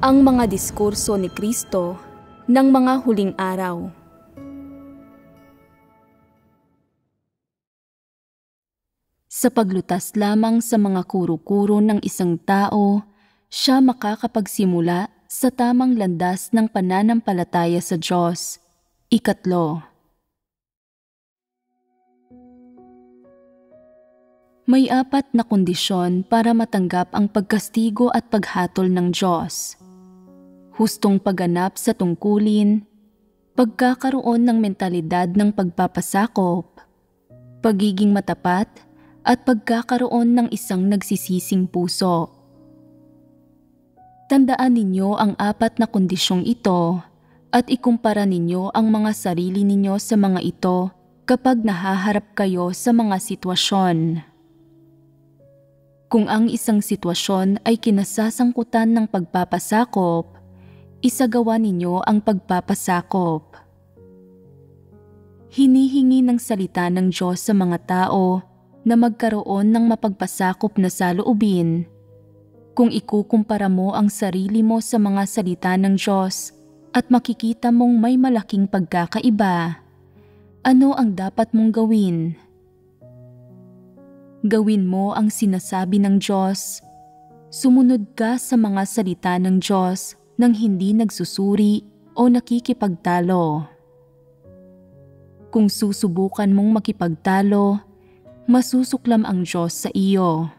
Ang mga diskurso ni Kristo ng mga huling araw. Sa paglutas lamang sa mga kuro-kuro ng isang tao, siya makakapagsimula sa tamang landas ng pananampalataya sa Diyos. 3. May 4 na kondisyon para matanggap ang pagkastigo at paghatol ng Diyos. Hustong pagganap sa tungkulin, pagkakaroon ng mentalidad ng pagpapasakop, pagiging matapat, at pagkakaroon ng isang nagsisising puso. Tandaan ninyo ang 4 na kondisyong ito at ikumpara ninyo ang mga sarili ninyo sa mga ito kapag nahaharap kayo sa mga sitwasyon. Kung ang isang sitwasyon ay kinasasangkutan ng pagpapasakop, isagawa ninyo ang pagpapasakop. Hinihingi ng salita ng Diyos sa mga tao na magkaroon ng mapagpasakop na saloobin. Kung ikukumpara mo ang sarili mo sa mga salita ng Diyos at makikita mong may malaking pagkakaiba, ano ang dapat mong gawin? Gawin mo ang sinasabi ng Diyos. Sumunod ka sa mga salita ng Diyos nang hindi nagsusuri o nakikipagtalo. Kung susubukan mong makipagtalo, masusuklam ang Diyos sa iyo.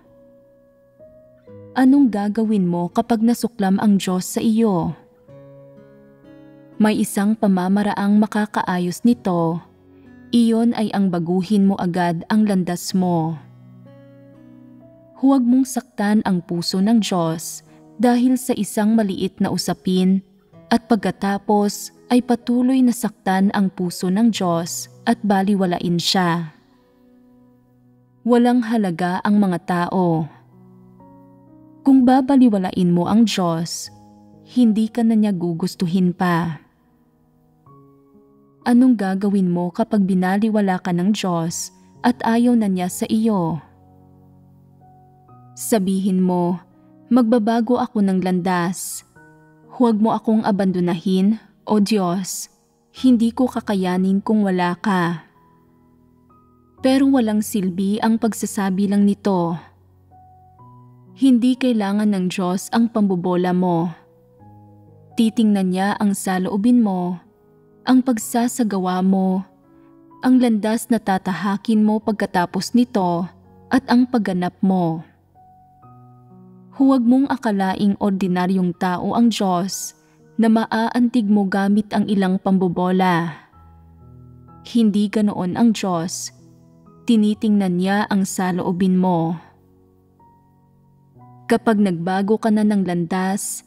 Anong gagawin mo kapag nasuklam ang Diyos sa iyo? May isang pamamaraang makakaayos nito. Iyon ay ang baguhin mo agad ang landas mo. Huwag mong saktan ang puso ng Diyos dahil sa isang maliit na usapin at pagkatapos ay patuloy na saktan ang puso ng Diyos at baliwalain siya. Walang halaga ang mga tao. Kung babaliwalain mo ang Diyos, hindi ka na niya gugustuhin pa. Anong gagawin mo kapag binaliwala ka ng Diyos at ayaw na niya sa iyo? Sabihin mo, magbabago ako ng landas. Huwag mo akong abandonahin, O Diyos. Hindi ko kakayanin kung wala ka. Pero walang silbi ang pagsasabi lang nito. Hindi kailangan ng Diyos ang pambobola mo. Titingnan niya ang saloobin mo, ang pagsasagawa mo, ang landas na tatahakin mo pagkatapos nito at ang pagganap mo. Huwag mong akalaing ordinaryong tao ang Diyos na maaantig mo gamit ang ilang pambobola. Hindi ganoon ang Diyos. Tinitingnan niya ang saloobin mo. Kapag nagbago ka na ng landas,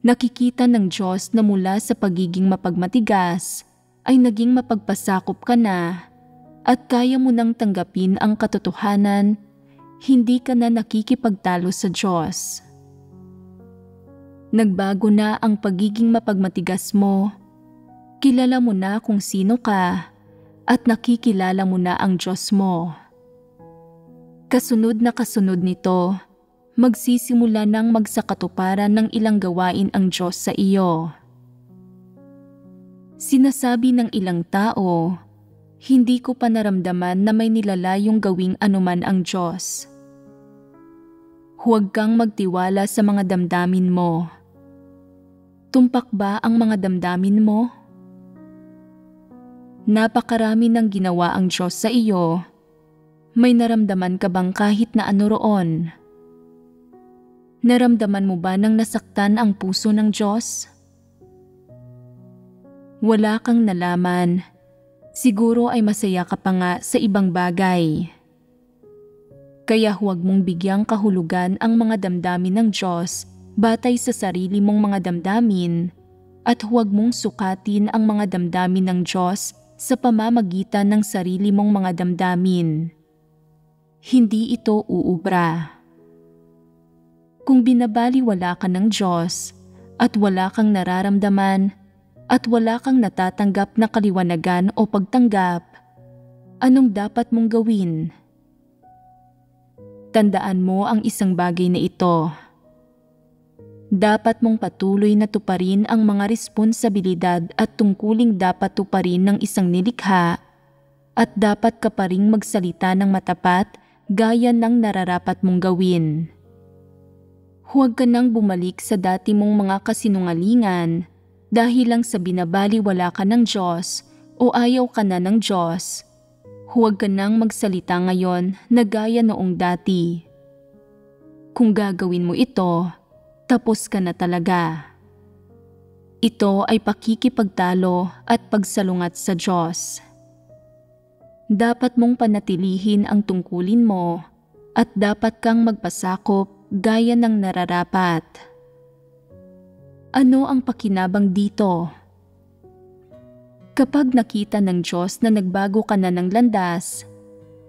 nakikita ng Diyos na mula sa pagiging mapagmatigas ay naging mapagpasakop ka na at kaya mo nang tanggapin ang katotohanan. Hindi ka na nakikipagtalo sa Diyos. Nagbago na ang pagiging mapagmatigas mo. Kilala mo na kung sino ka at nakikilala mo na ang Diyos mo. Kasunod na kasunod nito, magsisimula nang magsakatuparan ng ilang gawain ang Diyos sa iyo. Sinasabi ng ilang tao, hindi ko pa naramdaman na may nilalayong gawing anuman ang Diyos. Huwag kang magtiwala sa mga damdamin mo. Tumpak ba ang mga damdamin mo? Napakarami ng ginawa ang Diyos sa iyo. May naramdaman ka bang kahit na ano roon? Naramdaman mo ba nang nasaktan ang puso ng Diyos? Wala kang nalaman. Siguro ay masaya ka pa nga sa ibang bagay. Kaya huwag mong bigyang kahulugan ang mga damdamin ng Diyos batay sa sarili mong mga damdamin at huwag mong sukatin ang mga damdamin ng Diyos sa pamamagitan ng sarili mong mga damdamin. Hindi ito uubra. Kung binabaliwala ka ng Diyos at wala kang nararamdaman at wala kang natatanggap na kaliwanagan o pagtanggap, anong dapat mong gawin? Tandaan mo ang isang bagay na ito. Dapat mong patuloy na tuparin ang mga responsibilidad at tungkuling dapat tuparin ng isang nilikha at dapat ka pa ring magsalita ng matapat gaya ng nararapat mong gawin. Huwag ka nang bumalik sa dati mong mga kasinungalingan dahil lang sa binabaliwala ka ng Diyos o ayaw ka na ng Diyos. Huwag ka nang magsalita ngayon na gaya noong dati. Kung gagawin mo ito, tapos ka na talaga. Ito ay pakikipagtalo at pagsalungat sa Diyos. Dapat mong panatilihin ang tungkulin mo at dapat kang magpasakop gaya ng nararapat. Ano ang pakinabang dito? Kapag nakita ng Diyos na nagbago ka na ng landas,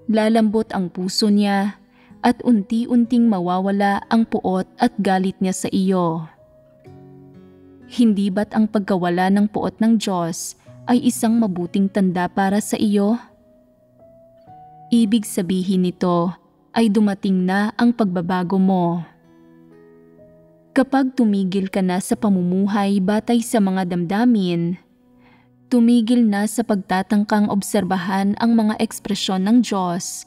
lalambot ang puso niya at unti-unting mawawala ang puot at galit niya sa iyo. Hindi ba't ang pagkawala ng puot ng Diyos ay isang mabuting tanda para sa iyo? Ibig sabihin nito ay dumating na ang pagbabago mo. Kapag tumigil ka na sa pamumuhay batay sa mga damdamin, tumigil na sa pagtatangkang obserbahan ang mga ekspresyon ng Diyos,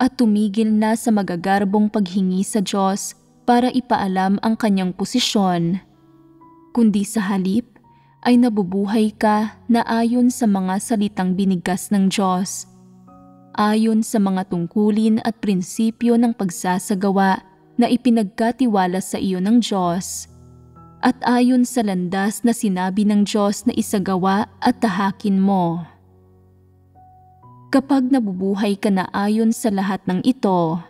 at tumigil na sa magagarbong paghingi sa Diyos para ipaalam ang kanyang posisyon, kundi sa halip ay nabubuhay ka na ayon sa mga salitang binigkas ng Diyos, ayon sa mga tungkulin at prinsipyo ng pagsasagawa na ipinagkatiwala sa iyo ng Diyos, at ayon sa landas na sinabi ng Diyos na isagawa at tahakin mo. Kapag nabubuhay ka na ayon sa lahat ng ito,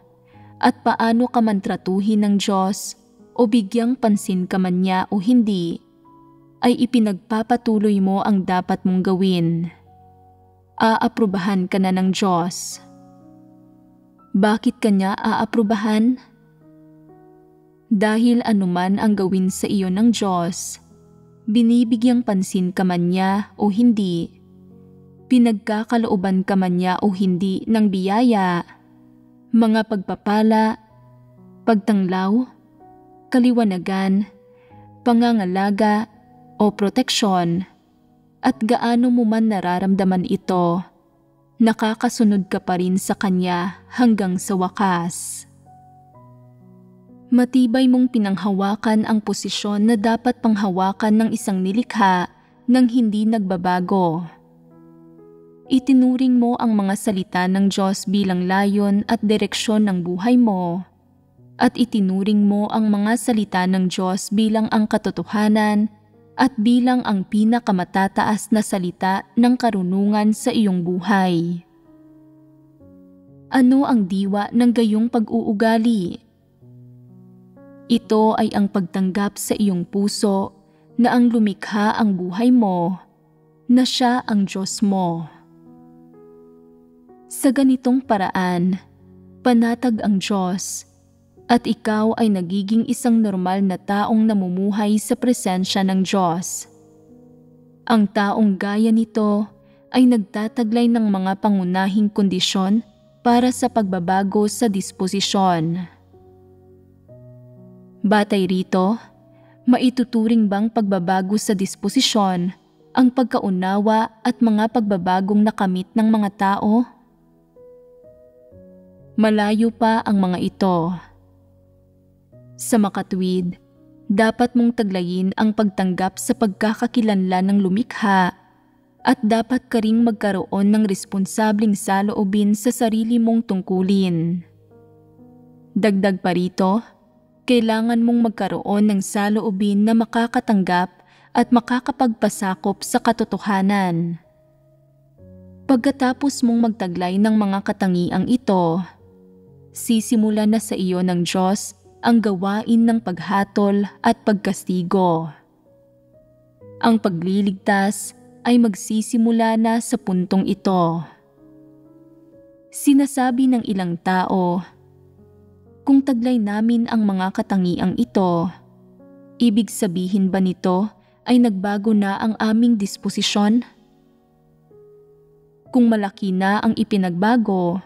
at paano ka man tratuhin ng Diyos o bigyang pansin ka man niya o hindi, ay ipinagpapatuloy mo ang dapat mong gawin. Aaprubahan ka na ng Diyos. Bakit ka niya aaprubahan? Dahil anuman ang gawin sa iyo ng Diyos, binibigyang pansin ka man niya o hindi, pinagkakalooban ka man niya o hindi ng biyaya, mga pagpapala, pagtanglaw, kaliwanagan, pangangalaga o proteksyon, at gaano mo man nararamdaman ito, nakakasunod ka pa rin sa Kanya hanggang sa wakas. Matibay mong pinanghawakan ang posisyon na dapat panghawakan ng isang nilikha nang hindi nagbabago. Itinuring mo ang mga salita ng Diyos bilang layon at direksyon ng buhay mo, at itinuring mo ang mga salita ng Diyos bilang ang katotohanan at bilang ang pinakamatataas na salita ng karunungan sa iyong buhay. Ano ang diwa ng gayong pag-uugali? Ito ay ang pagtanggap sa iyong puso na ang lumikha ang buhay mo, na siya ang Diyos mo. Sa ganitong paraan, panatag ang Diyos, at ikaw ay nagiging isang normal na taong namumuhay sa presensya ng Diyos. Ang taong gaya nito ay nagtataglay ng mga pangunahing kondisyon para sa pagbabago sa disposisyon. Batay rito, maituturing bang pagbabago sa disposisyon ang pagkaunawa at mga pagbabagong nakamit ng mga tao? Malayo pa ang mga ito. Sa makatwid, dapat mong taglayin ang pagtanggap sa pagkakakilanlan ng lumikha at dapat ka ring magkaroon ng responsableng saloobin sa sarili mong tungkulin. Dagdag pa rito, kailangan mong magkaroon ng saloobin na makakatanggap at makakapagpasakop sa katotohanan. Pagkatapos mong magtaglay ng mga katangiang ito, sisimula na sa iyo ng Diyos ang gawain ng paghatol at pagkastigo. Ang pagliligtas ay magsisimula na sa puntong ito. Sinasabi ng ilang tao, kung taglay namin ang mga katangiang ito, ibig sabihin ba nito ay nagbago na ang aming disposisyon? Kung malaki na ang ipinagbago,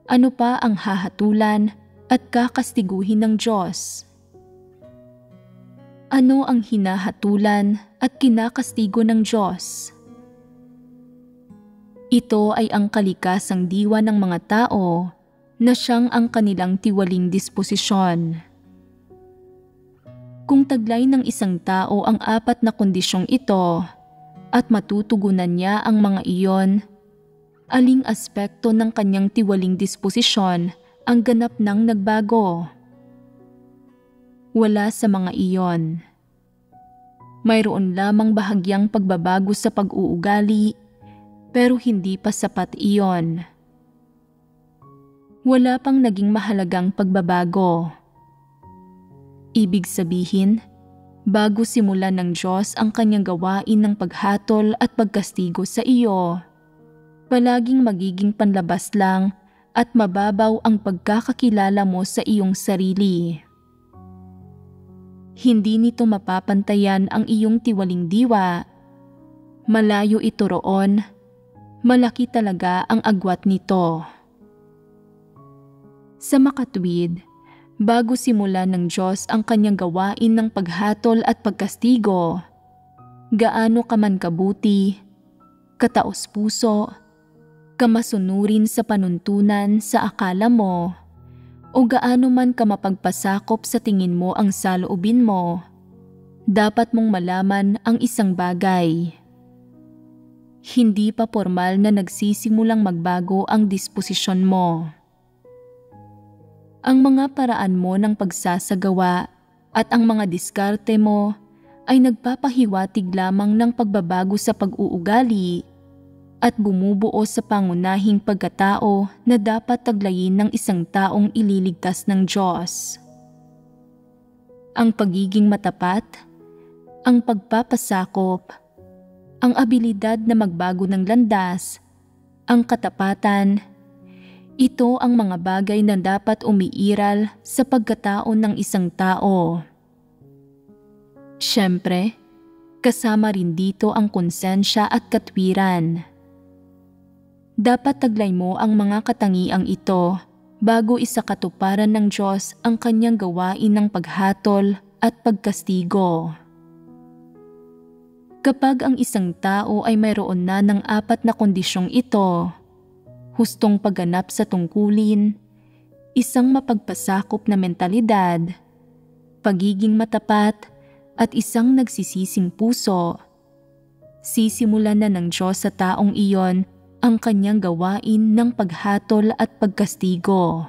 ano pa ang hahatulan at kakastiguhin ng Diyos? Ano ang hinahatulan at kinakastigo ng Diyos? Ito ay ang kalikasang diwa ng mga tao na siyang ang kanilang tiwaling disposisyon. Kung taglay ng isang tao ang 4 na kondisyong ito at matutugunan niya ang mga iyon, aling aspekto ng kanyang tiwaling disposisyon ang ganap nang nagbago? Wala sa mga iyon. Mayroon lamang bahagyang pagbabago sa pag-uugali, pero hindi pa sapat iyon. Wala pang naging mahalagang pagbabago. Ibig sabihin, bago simulan ng Diyos ang kanyang gawain ng paghatol at pagkastigo sa iyo, palaging magiging panlabas lang at mababaw ang pagkakakilala mo sa iyong sarili. Hindi nito mapapantayan ang iyong tiwaling diwa. Malayo ito roon, malaki talaga ang agwat nito. Sa makatwid, bago simulan ng Diyos ang kanyang gawain ng paghatol at pagkastigo, gaano ka man kabuti, kataos-puso, kamasunurin sa panuntunan sa akala mo, o gaano man ka mapagpasakop sa tingin mo ang saloobin mo, dapat mong malaman ang isang bagay. Hindi pa formal na nagsisimulang magbago ang disposisyon mo. Ang mga paraan mo ng pagsasagawa at ang mga diskarte mo ay nagpapahiwatig lamang ng pagbabago sa pag-uugali at bumubuo sa pangunahing pagkatao na dapat taglayin ng isang taong ililigtas ng Diyos. Ang pagiging matapat, ang pagpapasakop, ang abilidad na magbago ng landas, ang katapatan, ito ang mga bagay na dapat umiiral sa pagkatao ng isang tao. Siyempre, kasama rin dito ang konsensya at katwiran. Dapat taglay mo ang mga katangiang ito bago isakatuparan ng Diyos ang kanyang gawain ng paghatol at pagkastigo. Kapag ang isang tao ay mayroon na ng 4 na kondisyong ito, hustong pagganap sa tungkulin, isang mapagpasakop na mentalidad, pagiging matapat, at isang nagsisising puso, sisimulan na ng Diyos sa taong iyon ang kanyang gawain ng paghatol at pagkastigo.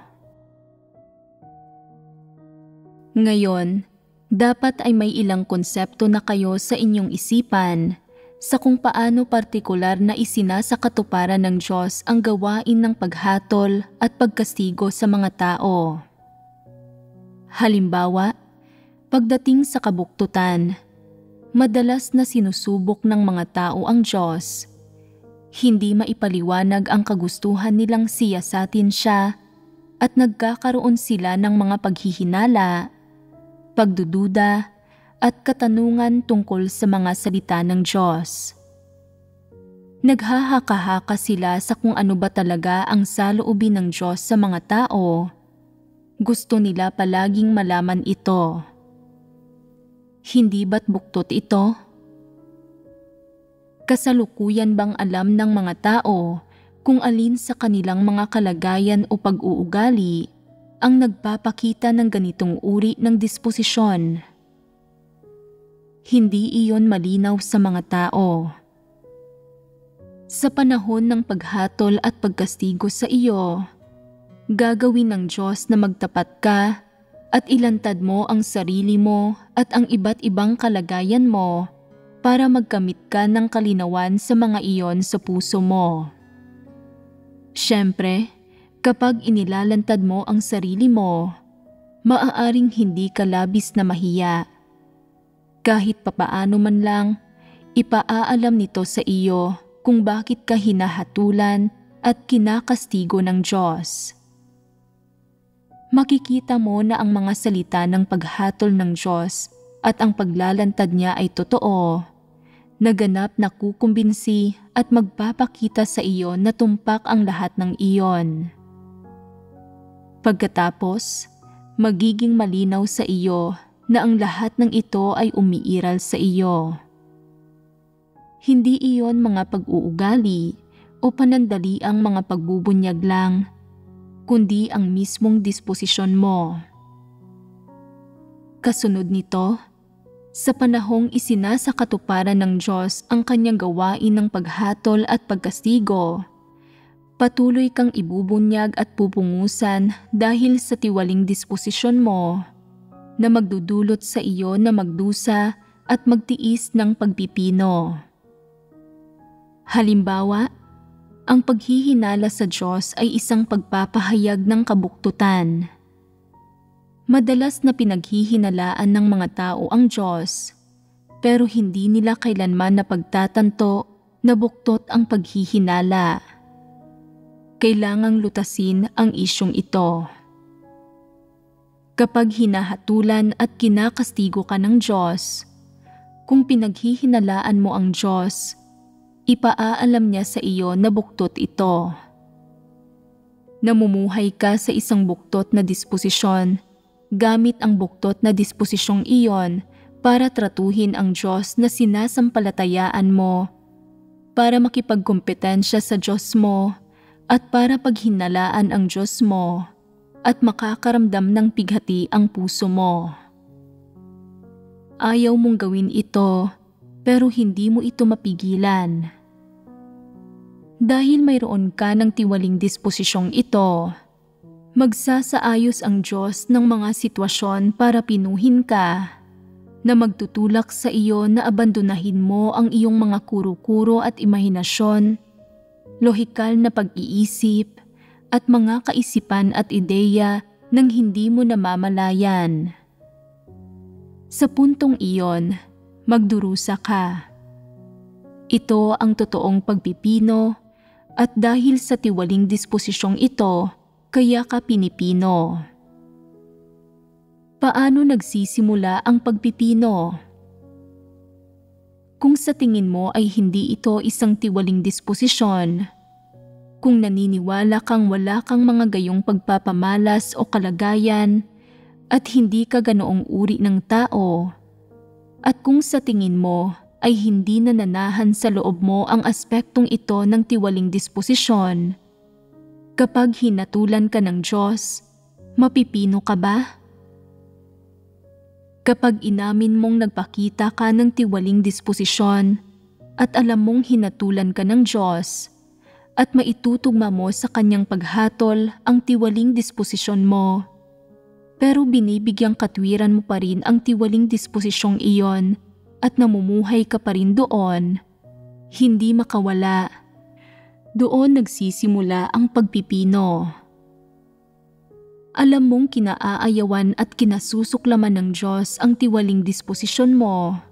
Ngayon, dapat ay may ilang konsepto na kayo sa inyong isipan sa kung paano partikular na isinasakatuparan ng Diyos ang gawain ng paghatol at pagkastigo sa mga tao. Halimbawa, pagdating sa kabuktutan, madalas na sinusubok ng mga tao ang Diyos. Hindi maipaliwanag ang kagustuhan nilang siyasatin siya at nagkakaroon sila ng mga paghihinala, pagdududa at katanungan tungkol sa mga salita ng Diyos. Naghahaka-haka sila sa kung ano ba talaga ang saloobin ng Diyos sa mga tao. Gusto nila palaging malaman ito. Hindi ba't buktot ito? Kasalukuyan bang alam ng mga tao kung alin sa kanilang mga kalagayan o pag-uugali ang nagpapakita ng ganitong uri ng disposisyon? Hindi iyon malinaw sa mga tao. Sa panahon ng paghatol at pagkastigo sa iyo, gagawin ng Diyos na magtapat ka at ilantad mo ang sarili mo at ang iba't ibang kalagayan mo para magkamit ka ng kalinawan sa mga iyon sa puso mo. Siyempre, kapag inilalantad mo ang sarili mo, maaaring hindi ka labis na mahiya. Kahit papaano man lang, ipaaalam nito sa iyo kung bakit ka hinahatulan at kinakastigo ng Diyos. Makikita mo na ang mga salita ng paghatol ng Diyos at ang paglalantad niya ay totoo, naganap na kukumbinsi at magpapakita sa iyo na tumpak ang lahat ng iyon. Pagkatapos, magiging malinaw sa iyo na ang lahat ng ito ay umiiral sa iyo. Hindi iyon mga pag-uugali o panandaliang mga pagbubunyag lang, kundi ang mismong disposisyon mo. Kasunod nito, sa panahong isinasakatuparan ng Diyos ang kanyang gawain ng paghatol at pagkastigo, patuloy kang ibubunyag at pupungusan dahil sa tiwaling disposisyon mo na magdudulot sa iyo na magdusa at magtiis ng pagpipino. Halimbawa, ang paghihinala sa Diyos ay isang pagpapahayag ng kabuktutan. Madalas na pinaghihinalaan ng mga tao ang Diyos, pero hindi nila kailanman napagtatanto na buktot ang paghihinala. Kailangang lutasin ang isyong ito. Kapag hinahatulan at kinakastigo ka ng Diyos, kung pinaghihinalaan mo ang Diyos, ipaalam niya sa iyo na buktot ito. Namumuhay ka sa isang buktot na disposisyon, gamit ang buktot na disposisyong iyon para tratuhin ang Diyos na sinasampalatayaan mo, para makipagkompetensya sa Diyos mo, at para paghinalaan ang Diyos mo, at makakaramdam ng pighati ang puso mo. Ayaw mong gawin ito, pero hindi mo ito mapigilan. Dahil mayroon ka ng tiwaling disposisyong ito, magsasaayos ang Diyos ng mga sitwasyon para pinuhin ka, na magtutulak sa iyo na abandonahin mo ang iyong mga kuro-kuro at imahinasyon, lohikal na pag-iisip, at mga kaisipan at ideya nang hindi mo namamalayan. Sa puntong iyon, magdurusa ka. Ito ang totoong pagpipino, at dahil sa tiwaling disposisyong ito, kaya ka pinipino. Paano nagsisimula ang pagpipino? Kung sa tingin mo ay hindi ito isang tiwaling disposisyon, kung naniniwala kang wala kang mga gayong pagpapamalas o kalagayan, at hindi ka ganoong uri ng tao, at kung sa tingin mo ay hindi nananahan sa loob mo ang aspektong ito ng tiwaling disposisyon, kapag hinatulan ka ng Diyos, mapipino ka ba? Kapag inamin mong nagpakita ka ng tiwaling disposisyon at alam mong hinatulan ka ng Diyos, at maitutugma mo sa kanyang paghatol ang tiwaling disposisyon mo, pero binibigyang katwiran mo pa rin ang tiwaling disposisyong iyon at namumuhay ka pa rin doon, hindi makawala. Doon nagsisimula ang pagpipino. Alam mong kinaayawan at kinasusuklaman ng Diyos ang tiwaling disposisyon mo,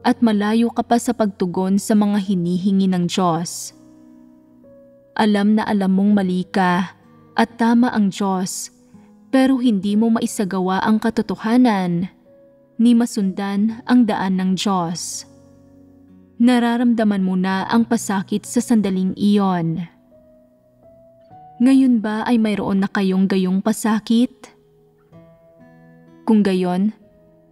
at malayo ka pa sa pagtugon sa mga hinihingi ng Diyos. Alam na alam mong mali ka at tama ang Diyos, pero hindi mo maisagawa ang katotohanan ni masundan ang daan ng Diyos. Nararamdaman mo na ang pasakit sa sandaling iyon. Ngayon ba ay mayroon na kayong gayong pasakit? Kung gayon,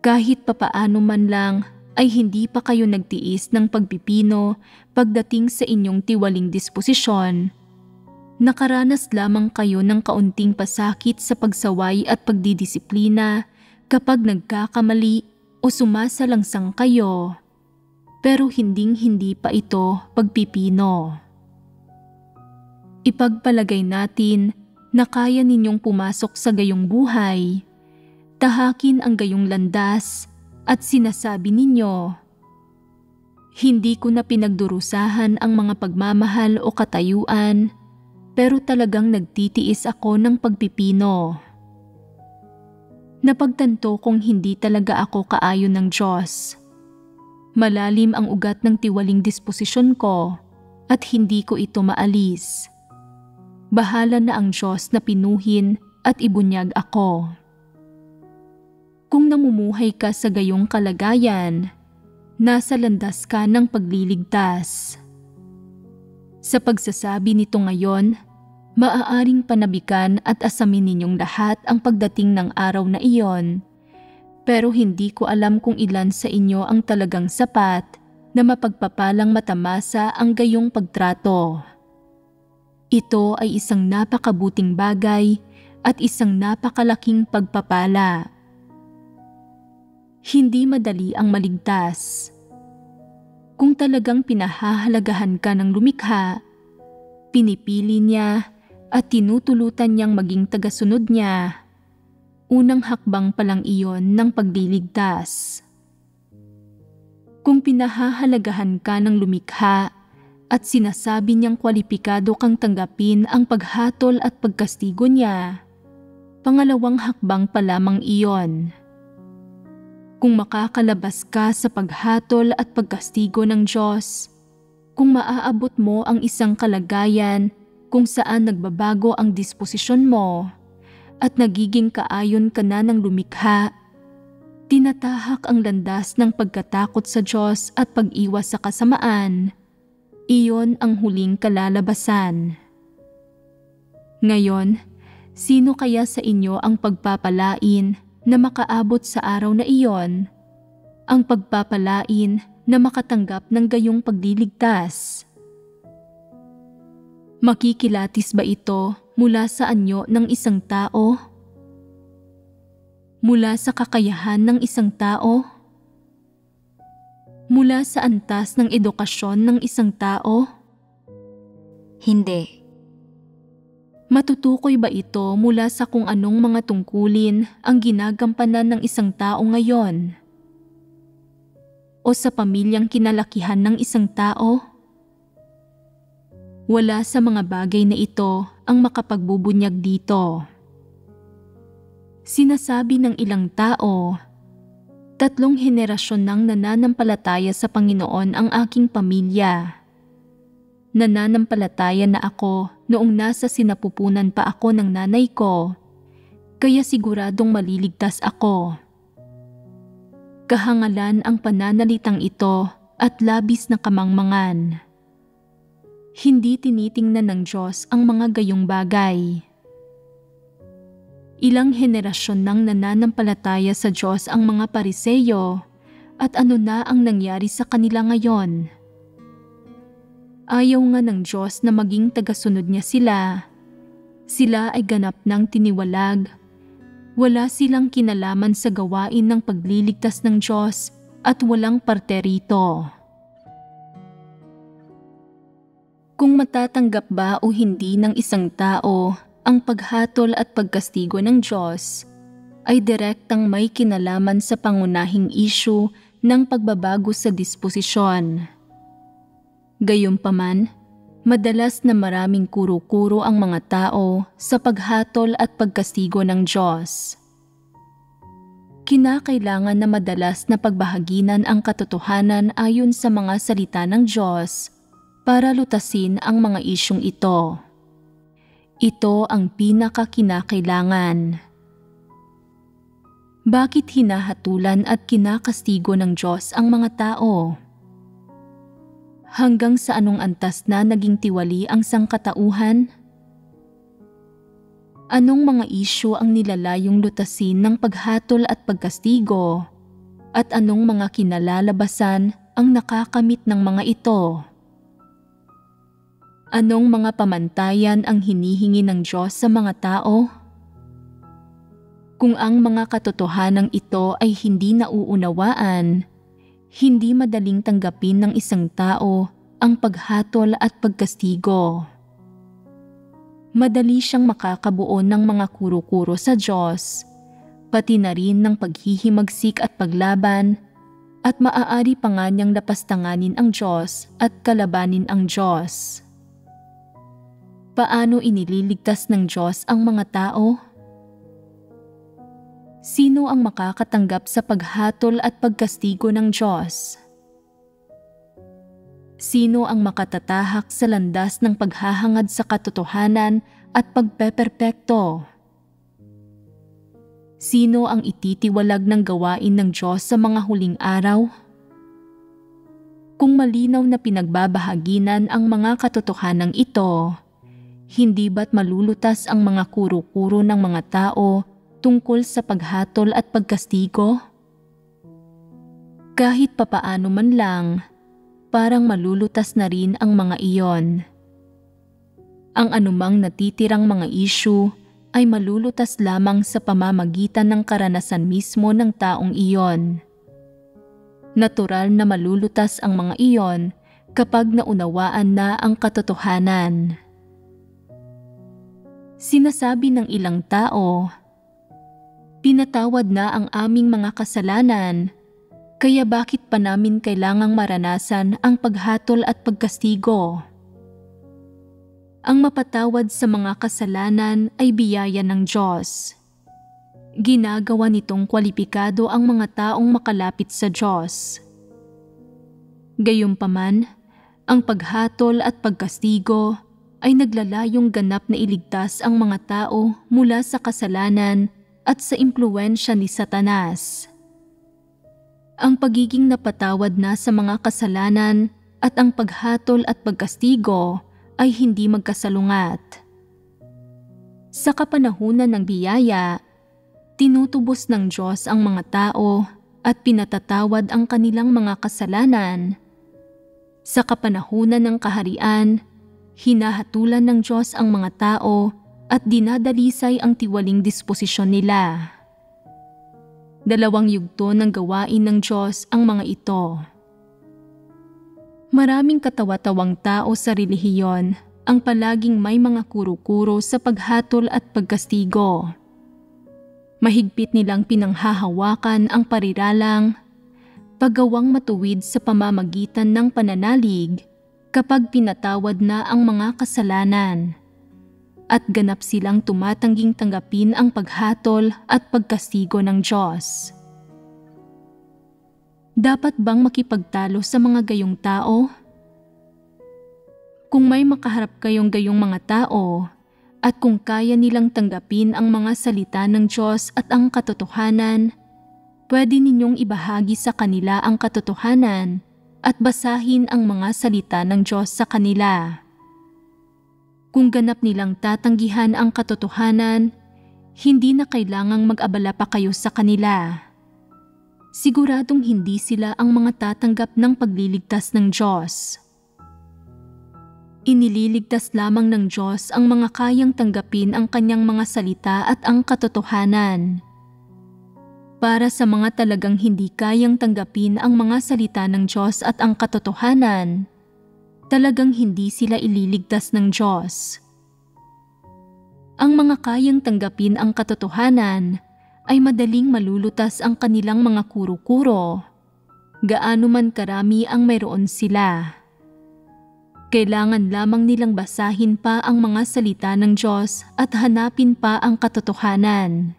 kahit papaano man lang ay hindi pa kayo nagtiis ng pagpipino pagdating sa inyong tiwaling disposisyon. Nakaranas lamang kayo ng kaunting pasakit sa pagsaway at pagdidisiplina kapag nagkakamali o sumasalangsang kayo, pero hinding-hindi pa ito pagpipino. Ipagpalagay natin na kaya ninyong pumasok sa gayong buhay, tahakin ang gayong landas at sinasabi ninyo, "Hindi ko na pinagdurusahan ang mga pagmamahal o katayuan, pero talagang nagtitiis ako ng pagpipino. Napagtanto kong hindi talaga ako kaayon ng Diyos. Malalim ang ugat ng tiwaling disposisyon ko at hindi ko ito maalis. Bahala na ang Diyos na pinuhin at ibunyag ako." Kung namumuhay ka sa gayong kalagayan, nasa landas ka ng pagliligtas. Sa pagsasabi nito ngayon, maaaring panabikan at asamin ninyong lahat ang pagdating ng araw na iyon, Pero hindi ko alam kung ilan sa inyo ang talagang sapat na mapagpapalang matamasa ang gayong pagtrato. Ito ay isang napakabuting bagay at isang napakalaking pagpapala. Hindi madali ang maligtas. Kung talagang pinahahalagahan ka ng lumikha, pinipili niya at tinutulutan niyang maging tagasunod niya, unang hakbang pa lang iyon ng pagliligtas. Kung pinahahalagahan ka ng lumikha at sinasabi niyang kwalipikado kang tanggapin ang paghatol at pagkastigo niya, pangalawang hakbang pa lamang iyon. Kung makakalabas ka sa paghatol at pagkastigo ng Diyos, kung maaabot mo ang isang kalagayan kung saan nagbabago ang disposisyon mo at nagiging kaayon ka na ng lumikha, tinatahak ang landas ng pagkatakot sa Diyos at pag-iwas sa kasamaan, iyon ang huling kalalabasan. Ngayon, sino kaya sa inyo ang pagpapalain na makaabot sa araw na iyon, ang pagpapalain na makatanggap ng gayong pagliligtas? Makikilatis ba ito mula sa anyo ng isang tao? Mula sa kakayahan ng isang tao? Mula sa antas ng edukasyon ng isang tao? Hindi. Matutukoy ba ito mula sa kung anong mga tungkulin ang ginagampanan ng isang tao ngayon? O sa pamilyang kinalakihan ng isang tao? Wala sa mga bagay na ito ang makapagbubunyag dito. Sinasabi ng ilang tao, 3 henerasyon nang nananampalataya sa Panginoon ang aking pamilya. Nananampalataya na ako noong nasa sinapupunan pa ako ng nanay ko, kaya siguradong maliligtas ako. Kahangalan ang pananalitang ito at labis na kamangmangan. Hindi tinitingnan ng Diyos ang mga gayong bagay. Ilang henerasyon nang nananampalataya sa Diyos ang mga Pariseyo at ano na ang nangyari sa kanila ngayon? Ayaw nga ng Diyos na maging tagasunod niya sila. Sila ay ganap ng tiniwalag. Wala silang kinalaman sa gawain ng pagliligtas ng Diyos at walang parte rito. Kung matatanggap ba o hindi ng isang tao ang paghatol at pagkastigo ng Diyos, ay direktang may kinalaman sa pangunahing issue ng pagbabago sa disposisyon. Gayunpaman, madalas na maraming kuro-kuro ang mga tao sa paghatol at pagkastigo ng Diyos. Kinakailangan na madalas na pagbahaginan ang katotohanan ayon sa mga salita ng Diyos para lutasin ang mga isyong ito. Ito ang pinakakinakailangan. Bakit hinahatulan at kinakastigo ng Diyos ang mga tao? Hanggang sa anong antas na naging tiwali ang sangkatauhan? Anong mga isyu ang nilalayong lutasin ng paghatol at pagkastigo? At anong mga kinalalabasan ang nakakamit ng mga ito? Anong mga pamantayan ang hinihingi ng Diyos sa mga tao? Kung ang mga katotohanang ito ay hindi nauunawaan, hindi madaling tanggapin ng isang tao ang paghatol at pagkastigo. Madali siyang makakabuo ng mga kuro-kuro sa Diyos, pati na rin ng paghihimagsik at paglaban, at maaari pa nga niyang lapastanganin ang Diyos at kalabanin ang Diyos. Paano inililigtas ng Diyos ang mga tao? Sino ang makakatanggap sa paghatol at pagkastigo ng Diyos? Sino ang makatatahak sa landas ng paghahangad sa katotohanan at pagpeperpekto? Sino ang ititiwalag ng gawain ng Diyos sa mga huling araw? Kung malinaw na pinagbabahaginan ang mga katotohanang ito, hindi ba't malulutas ang mga kuro-kuro ng mga tao tungkol sa paghatol at pagkastigo? Kahit papaano man lang, parang malulutas na rin ang mga iyon. Ang anumang natitirang mga issue ay malulutas lamang sa pamamagitan ng karanasan mismo ng taong iyon. Natural na malulutas ang mga iyon kapag naunawaan na ang katotohanan. Sinasabi ng ilang tao, "Pinatawad na ang aming mga kasalanan, kaya bakit pa namin kailangang maranasan ang paghatol at pagkastigo?" Ang mapatawad sa mga kasalanan ay biyaya ng Diyos. Ginagawa nitong kwalipikado ang mga taong makalapit sa Diyos. Gayunpaman, ang paghatol at pagkastigo ay naglalayong ganap na iligtas ang mga tao mula sa kasalanan at sa impluwensya ni Satanas. Ang pagiging napatawad na sa mga kasalanan at ang paghatol at pagkastigo ay hindi magkasalungat. Sa kapanahunan ng biyaya, tinutubos ng Diyos ang mga tao at pinatatawad ang kanilang mga kasalanan. Sa kapanahunan ng kaharian, hinahatulan ng Diyos ang mga tao at dinadalisay ang tiwaling disposisyon nila. Dalawang yugto ng gawain ng Diyos ang mga ito. Maraming katawa-tawang tao sa relihiyon ang palaging may mga kuro-kuro sa paghatol at pagkastigo. Mahigpit nilang pinanghahawakan ang pariralang, paggawang matuwid sa pamamagitan ng pananalig kapag pinatawad na ang mga kasalanan, at ganap silang tumatangging tanggapin ang paghatol at pagkastigo ng Diyos. Dapat bang makipagtalo sa mga gayong tao? Kung may makaharap kayong gayong mga tao, at kung kaya nilang tanggapin ang mga salita ng Diyos at ang katotohanan, pwede ninyong ibahagi sa kanila ang katotohanan at basahin ang mga salita ng Diyos sa kanila. Kung ganap nilang tatanggihan ang katotohanan, hindi na kailangang mag-abala pa kayo sa kanila. Siguradong hindi sila ang mga tatanggap ng pagliligtas ng Diyos. Inililigtas lamang ng Diyos ang mga kayang tanggapin ang kanyang mga salita at ang katotohanan. Para sa mga talagang hindi kayang tanggapin ang mga salita ng Diyos at ang katotohanan, talagang hindi sila ililigtas ng Diyos. Ang mga kayang tanggapin ang katotohanan ay madaling malulutas ang kanilang mga kuro-kuro, gaano man karami ang mayroon sila. Kailangan lamang nilang basahin pa ang mga salita ng Diyos at hanapin pa ang katotohanan.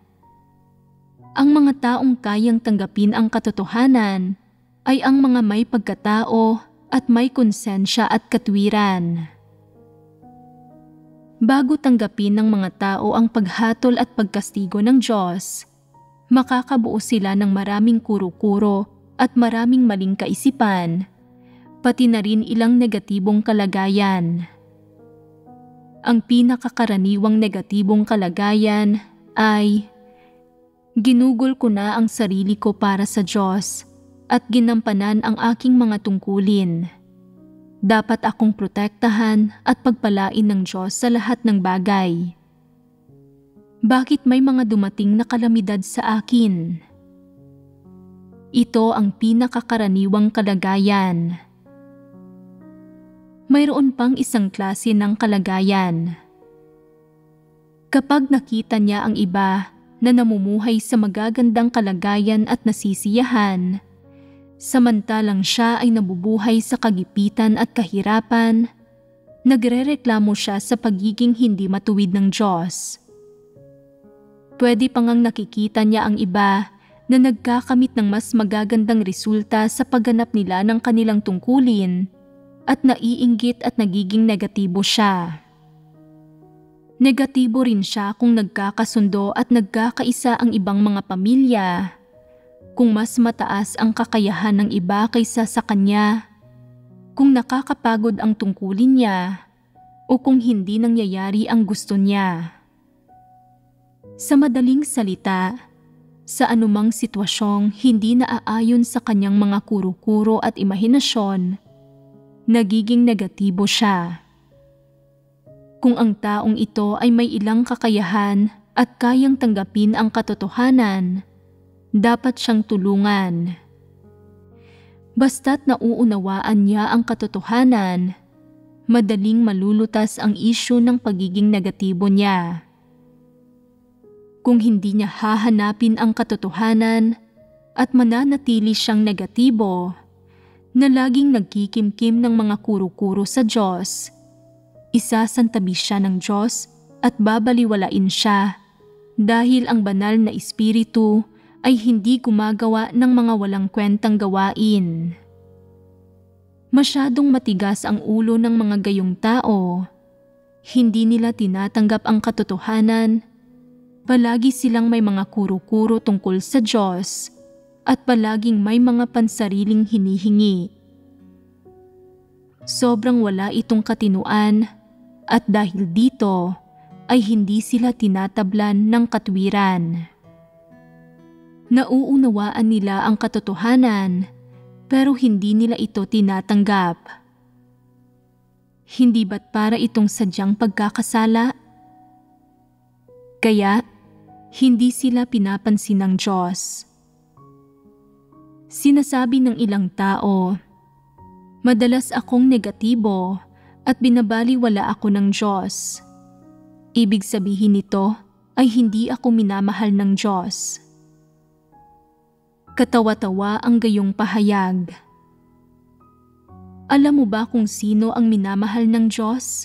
Ang mga taong kayang tanggapin ang katotohanan ay ang mga may pagkatao at may konsensya at katwiran. Bago tanggapin ng mga tao ang paghatol at pagkastigo ng Diyos, makakabuo sila ng maraming kuro-kuro at maraming maling kaisipan, pati na rin ilang negatibong kalagayan. Ang pinakakaraniwang negatibong kalagayan ay, "Ginugol ko na ang sarili ko para sa Diyos at ginampanan ang aking mga tungkulin. Dapat akong protektahan at pagpalain ng Diyos sa lahat ng bagay. Bakit may mga dumating na kalamidad sa akin?" Ito ang pinakakaraniwang kalagayan. Mayroon pang isang klase ng kalagayan. Kapag nakita niya ang iba na namumuhay sa magagandang kalagayan at nasisiyahan, samantalang siya ay nabubuhay sa kagipitan at kahirapan, nagrereklamo siya sa pagiging hindi matuwid ng Diyos. Pwede pa ngang nakikita niya ang iba na nagkakamit ng mas magagandang resulta sa pagganap nila ng kanilang tungkulin at naiinggit at nagiging negatibo siya. Negatibo rin siya kung nagkakasundo at nagkakaisa ang ibang mga pamilya, kung mas mataas ang kakayahan ng iba kaysa sa kanya, kung nakakapagod ang tungkulin niya, o kung hindi nangyayari ang gusto niya. Sa madaling salita, Sa anumang sitwasyong hindi naaayon sa kanyang mga kuro-kuro at imahinasyon, nagiging negatibo siya. Kung ang taong ito ay may ilang kakayahan at kayang tanggapin ang katotohanan, dapat siyang tulungan. Basta't nauunawaan niya ang katotohanan, madaling malulutas ang isyu ng pagiging negatibo niya. Kung hindi niya hahanapin ang katotohanan at mananatili siyang negatibo, na laging nagkikimkim ng mga kuro-kuro sa Diyos, isasantabi siya ng Diyos at babaliwalain siya dahil ang banal na espiritu ay hindi gumagawa ng mga walang kwentang gawain. Masyadong matigas ang ulo ng mga gayong tao. Hindi nila tinatanggap ang katotohanan. Palagi silang may mga kuro-kuro tungkol sa Diyos at palaging may mga pansariling hinihingi. Sobrang wala itong katinuan at dahil dito ay hindi sila tinatablan ng katwiran. Nauunawaan nila ang katotohanan pero hindi nila ito tinatanggap. Hindi ba't para itong sadyang pagkakasala? Kaya, hindi sila pinapansin ng Diyos. Sinasabi ng ilang tao, madalas akong negatibo at binabaliwala ako ng Diyos. Ibig sabihin nito ay hindi ako minamahal ng Diyos. Katawa-tawa ang gayong pahayag. Alam mo ba kung sino ang minamahal ng Diyos?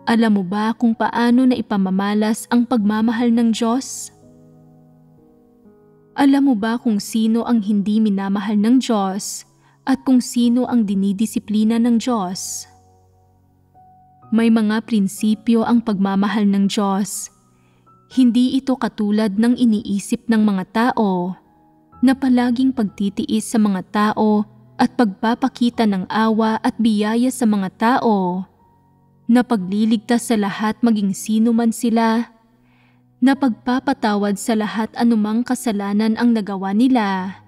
Alam mo ba kung paano na ipamamalas ang pagmamahal ng Diyos? Alam mo ba kung sino ang hindi minamahal ng Diyos at kung sino ang dinidisiplina ng Diyos? May mga prinsipyo ang pagmamahal ng Diyos. Hindi ito katulad ng iniisip ng mga tao na palaging pagtitiis sa mga tao at pagpapakita ng awa at biyaya sa mga tao, na pagliligtas sa lahat maging sino man sila, na pagpapatawad sa lahat anumang kasalanan ang nagawa nila,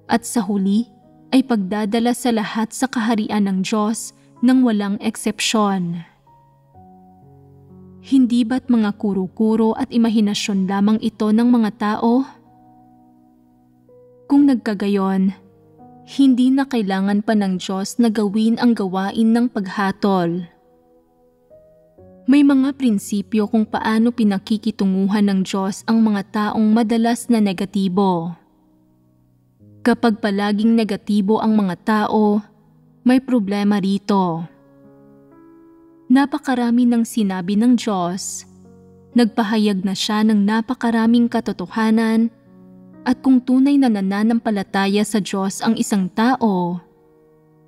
at sa huli ay pagdadala sa lahat sa kaharian ng Diyos nang walang eksepsyon. Hindi ba't mga kuro-kuro at imahinasyon lamang ito ng mga tao? Kung nagkagayon, hindi na kailangan pa ng Diyos na gawin ang gawain ng paghatol. May mga prinsipyo kung paano pinakikitunguhan ng Diyos ang mga taong madalas na negatibo. Kapag palaging negatibo ang mga tao, may problema rito. Napakarami ng sinabi ng Diyos, nagpahayag na siya ng napakaraming katotohanan, at kung tunay na nananampalataya sa Diyos ang isang tao,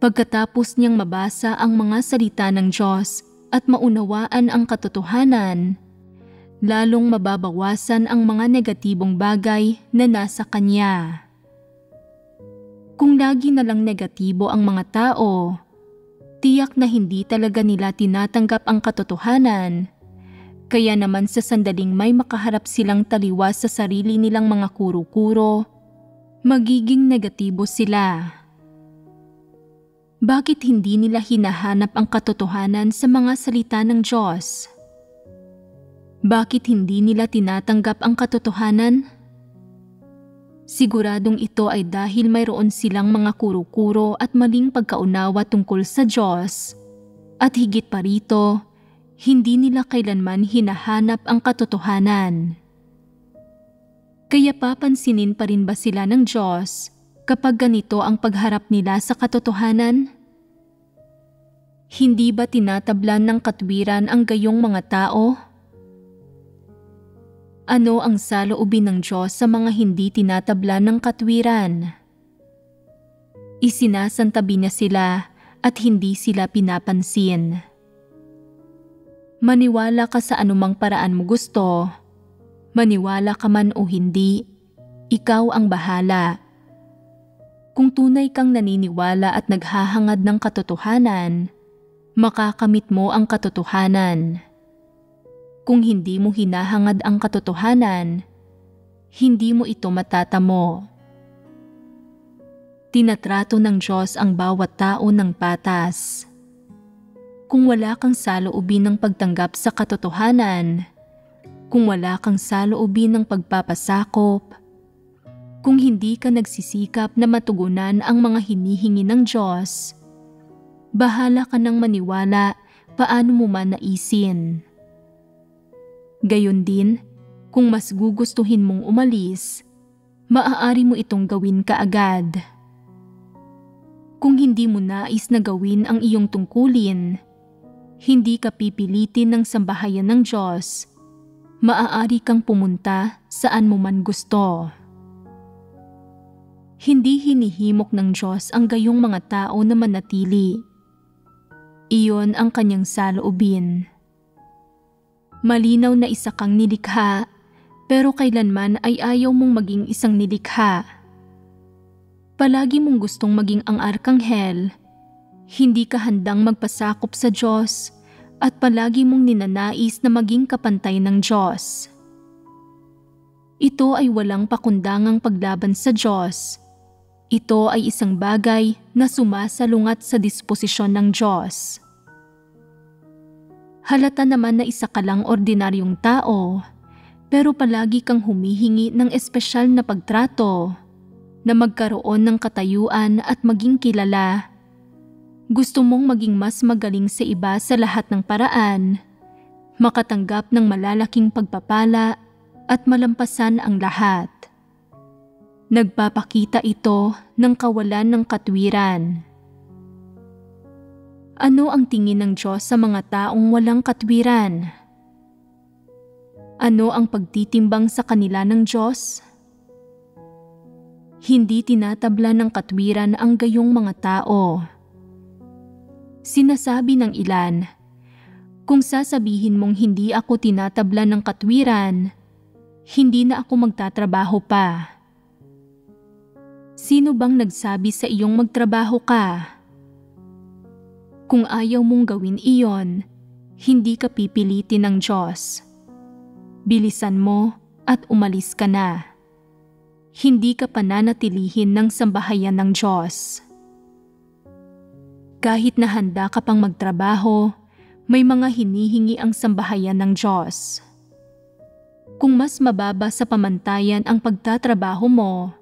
pagkatapos niyang mabasa ang mga salita ng Diyos at maunawaan ang katotohanan, lalong mababawasan ang mga negatibong bagay na nasa kanya. Kung lagi na lang negatibo ang mga tao, tiyak na hindi talaga nila tinatanggap ang katotohanan, kaya naman sa sandaling may makaharap silang taliwas sa sarili nilang mga kuro-kuro, magiging negatibo sila. Bakit hindi nila hinahanap ang katotohanan sa mga salita ng Diyos? Bakit hindi nila tinatanggap ang katotohanan? Siguradong ito ay dahil mayroon silang mga kuro-kuro at maling pagkaunawa tungkol sa Diyos. At higit pa rito, hindi nila kailanman hinahanap ang katotohanan. Kaya papansinin pa rin ba sila ng Diyos kapag ganito ang pagharap nila sa katotohanan? Hindi ba tinatablan ng katwiran ang gayong mga tao? Ano ang saloobin ng Diyos sa mga hindi tinatablan ng katwiran? Isinasantabi niya sila at hindi sila pinapansin. Maniwala ka sa anumang paraan mo gusto, maniwala ka man o hindi, ikaw ang bahala. Kung tunay kang naniniwala at naghahangad ng katotohanan, makakamit mo ang katotohanan. Kung hindi mo hinahangad ang katotohanan, hindi mo ito matatamo. Tinatrato ng Diyos ang bawat tao ng patas. Kung wala kang saloobin ng pagtanggap sa katotohanan, kung wala kang saloobin ng pagpapasakop, kung hindi ka nagsisikap na matugunan ang mga hinihingi ng Diyos, bahala ka nang maniwala paano mo man naisin. Gayon din, kung mas gugustuhin mong umalis, maaari mo itong gawin kaagad. Kung hindi mo nais na gawin ang iyong tungkulin, hindi ka pipilitin ng sambahayan ng Diyos, maaari kang pumunta saan mo man gusto. Hindi hinihimok ng Diyos ang gayong mga tao na manatili. Iyon ang kanyang saloobin. Malinaw na isa kang nilikha, pero kailanman ay ayaw mong maging isang nilikha. Palagi mong gustong maging ang arkanghel, hindi ka handang magpasakop sa Diyos, at palagi mong ninanais na maging kapantay ng Diyos. Ito ay walang pakundangang paglaban sa Diyos. Ito ay isang bagay na sumasalungat sa disposisyon ng Diyos. Halata naman na isa ka lang ordinaryong tao, pero palagi kang humihingi ng espesyal na pagtrato, na magkaroon ng katayuan at maging kilala. Gusto mong maging mas magaling sa iba sa lahat ng paraan, makatanggap ng malalaking pagpapala at malampasan ang lahat. Nagpapakita ito ng kawalan ng katwiran. Ano ang tingin ng Diyos sa mga taong walang katwiran? Ano ang pagtitimbang sa kanila ng Diyos? Hindi tinatabla ng katwiran ang gayong mga tao. Sinasabi ng ilan, kung sasabihin mong hindi ako tinatabla ng katwiran, hindi na ako magtatrabaho pa. Sino bang nagsabi sa iyong magtrabaho ka? Kung ayaw mong gawin iyon, hindi ka pipilitin ng Diyos. Bilisan mo at umalis ka na. Hindi ka pananatilihin ng sambahayan ng Diyos. Kahit na handa ka pang magtrabaho, may mga hinihingi ang sambahayan ng Diyos. Kung mas mababa sa pamantayan ang pagtatrabaho mo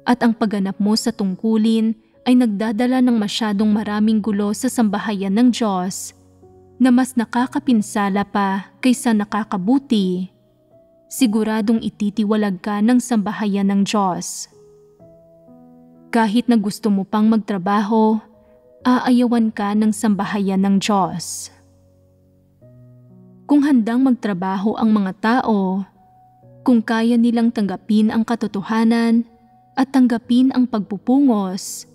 at ang pagganap mo sa tungkulin ay nagdadala ng masyadong maraming gulo sa sambahayan ng Diyos na mas nakakapinsala pa kaysa nakakabuti, siguradong ititiwalag ka ng sambahayan ng Diyos. Kahit na gusto mo pang magtrabaho, aayawan ka ng sambahayan ng Diyos. Kung handang magtrabaho ang mga tao, kung kaya nilang tanggapin ang katotohanan at tanggapin ang pagpupungos,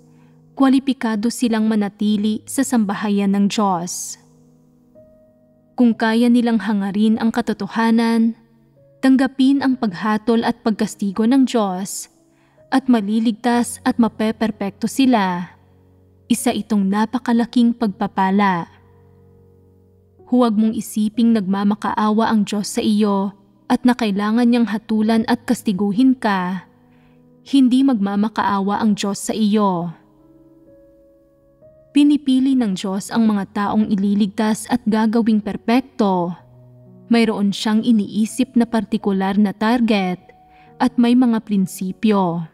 kwalipikado silang manatili sa sambahayan ng Diyos. Kung kaya nilang hangarin ang katotohanan, tanggapin ang paghatol at pagkastigo ng Diyos, at maliligtas at mapeperpekto sila, isa itong napakalaking pagpapala. Huwag mong isiping nagmamakaawa ang Diyos sa iyo at na kailangan niyang hatulan at kastiguhin ka. Hindi magmamakaawa ang Diyos sa iyo. Pinipili ng Diyos ang mga taong ililigtas at gagawing perpekto. Mayroon siyang iniisip na partikular na target at may mga prinsipyo.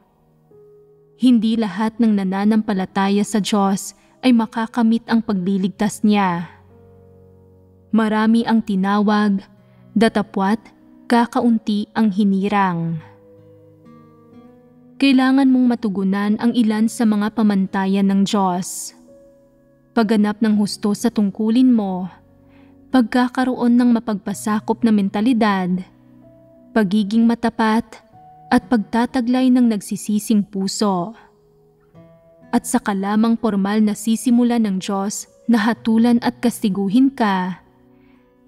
Hindi lahat ng nananampalataya sa Diyos ay makakamit ang pagliligtas niya. Marami ang tinawag, datapwat, kakaunti ang hinirang. Kailangan mong matugunan ang ilan sa mga pamantayan ng Diyos. Pagganap ng husto sa tungkulin mo, pagkakaroon ng mapagpasakop na mentalidad, pagiging matapat, at pagtataglay ng nagsisising puso. At saka lamang formal na sisimula ng Diyos na hatulan at kastiguhin ka,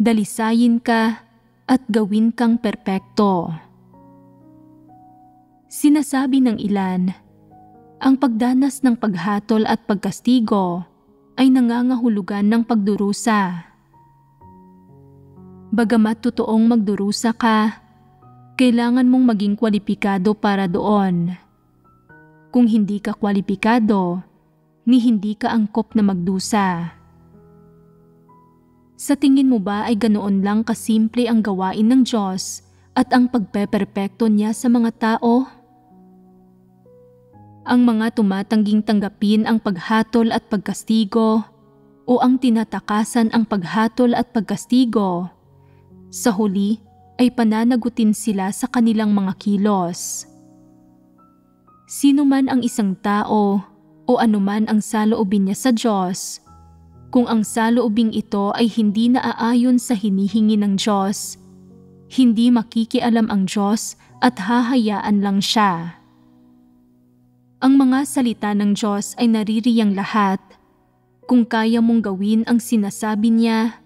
dalisayin ka, at gawin kang perpekto. Sinasabi ng ilan, ang pagdanas ng paghatol at pagkastigo ay nangangahulugan ng pagdurusa. Bagamat totoong magdurusa ka, Kailangan mong maging kwalipikado para doon. Kung hindi ka kwalipikado, ni hindi ka angkop na magdusa. Sa tingin mo ba ay ganoon lang kasimple ang gawain ng Diyos at ang pagpeperpekto niya sa mga tao? Ang mga tumatangging tanggapin ang paghatol at pagkastigo o ang tinatakasan ang paghatol at pagkastigo, sa huli ay pananagutin sila sa kanilang mga kilos. Sino man ang isang tao o anuman ang saloobin niya sa Diyos, kung ang saloobing ito ay hindi naaayon sa hinihingi ng Diyos, hindi makikialam ang Diyos at hahayaan lang siya. Ang mga salita ng Diyos ay naririyang lahat. Kung kaya mong gawin ang sinasabi niya,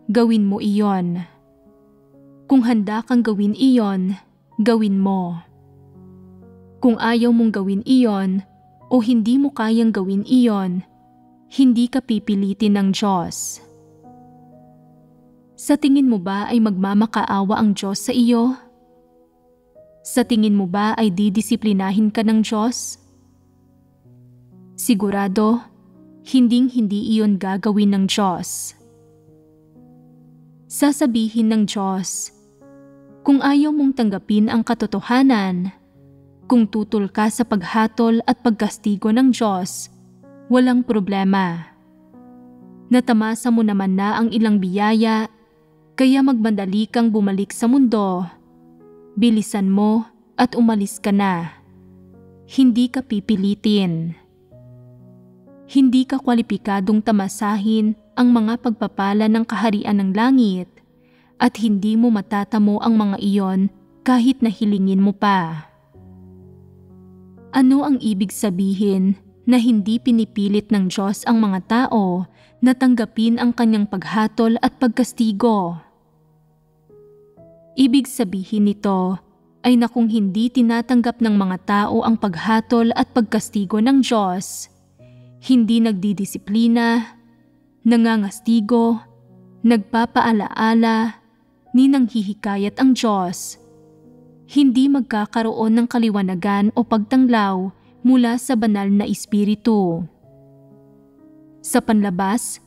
gawin mo iyon. Kung handa kang gawin iyon, gawin mo. Kung ayaw mong gawin iyon o hindi mo kayang gawin iyon, hindi ka pipilitin ng Diyos. Sa tingin mo ba ay magmamakaawa ang Diyos sa iyo? Sa tingin mo ba ay didisiplinahin ka ng Diyos? Sigurado, hinding-hindi iyon gagawin ng Diyos. Sasabihin ng Diyos, kung ayaw mong tanggapin ang katotohanan, kung tutol ka sa paghatol at pagkastigo ng Diyos, walang problema. Natamasa mo naman na ang ilang biyaya, kaya magmadali kang bumalik sa mundo. Bilisan mo at umalis ka na. Hindi ka pipilitin. Hindi ka kwalipikadong tamasahin ang mga pagpapala ng kaharian ng langit at hindi mo matatamo ang mga iyon kahit na hilingin mo pa. Ano ang ibig sabihin na hindi pinipilit ng Diyos ang mga tao na tanggapin ang kanyang paghatol at pagkastigo? Ibig sabihin nito ay na kung hindi tinatanggap ng mga tao ang paghatol at pagkastigo ng Diyos, hindi nagdidisiplina, nangangastigo, nagpapaalaala, ni nanghihikayat ang Diyos, hindi magkakaroon ng kaliwanagan o pagtanglaw mula sa banal na espiritu. Sa panlabas,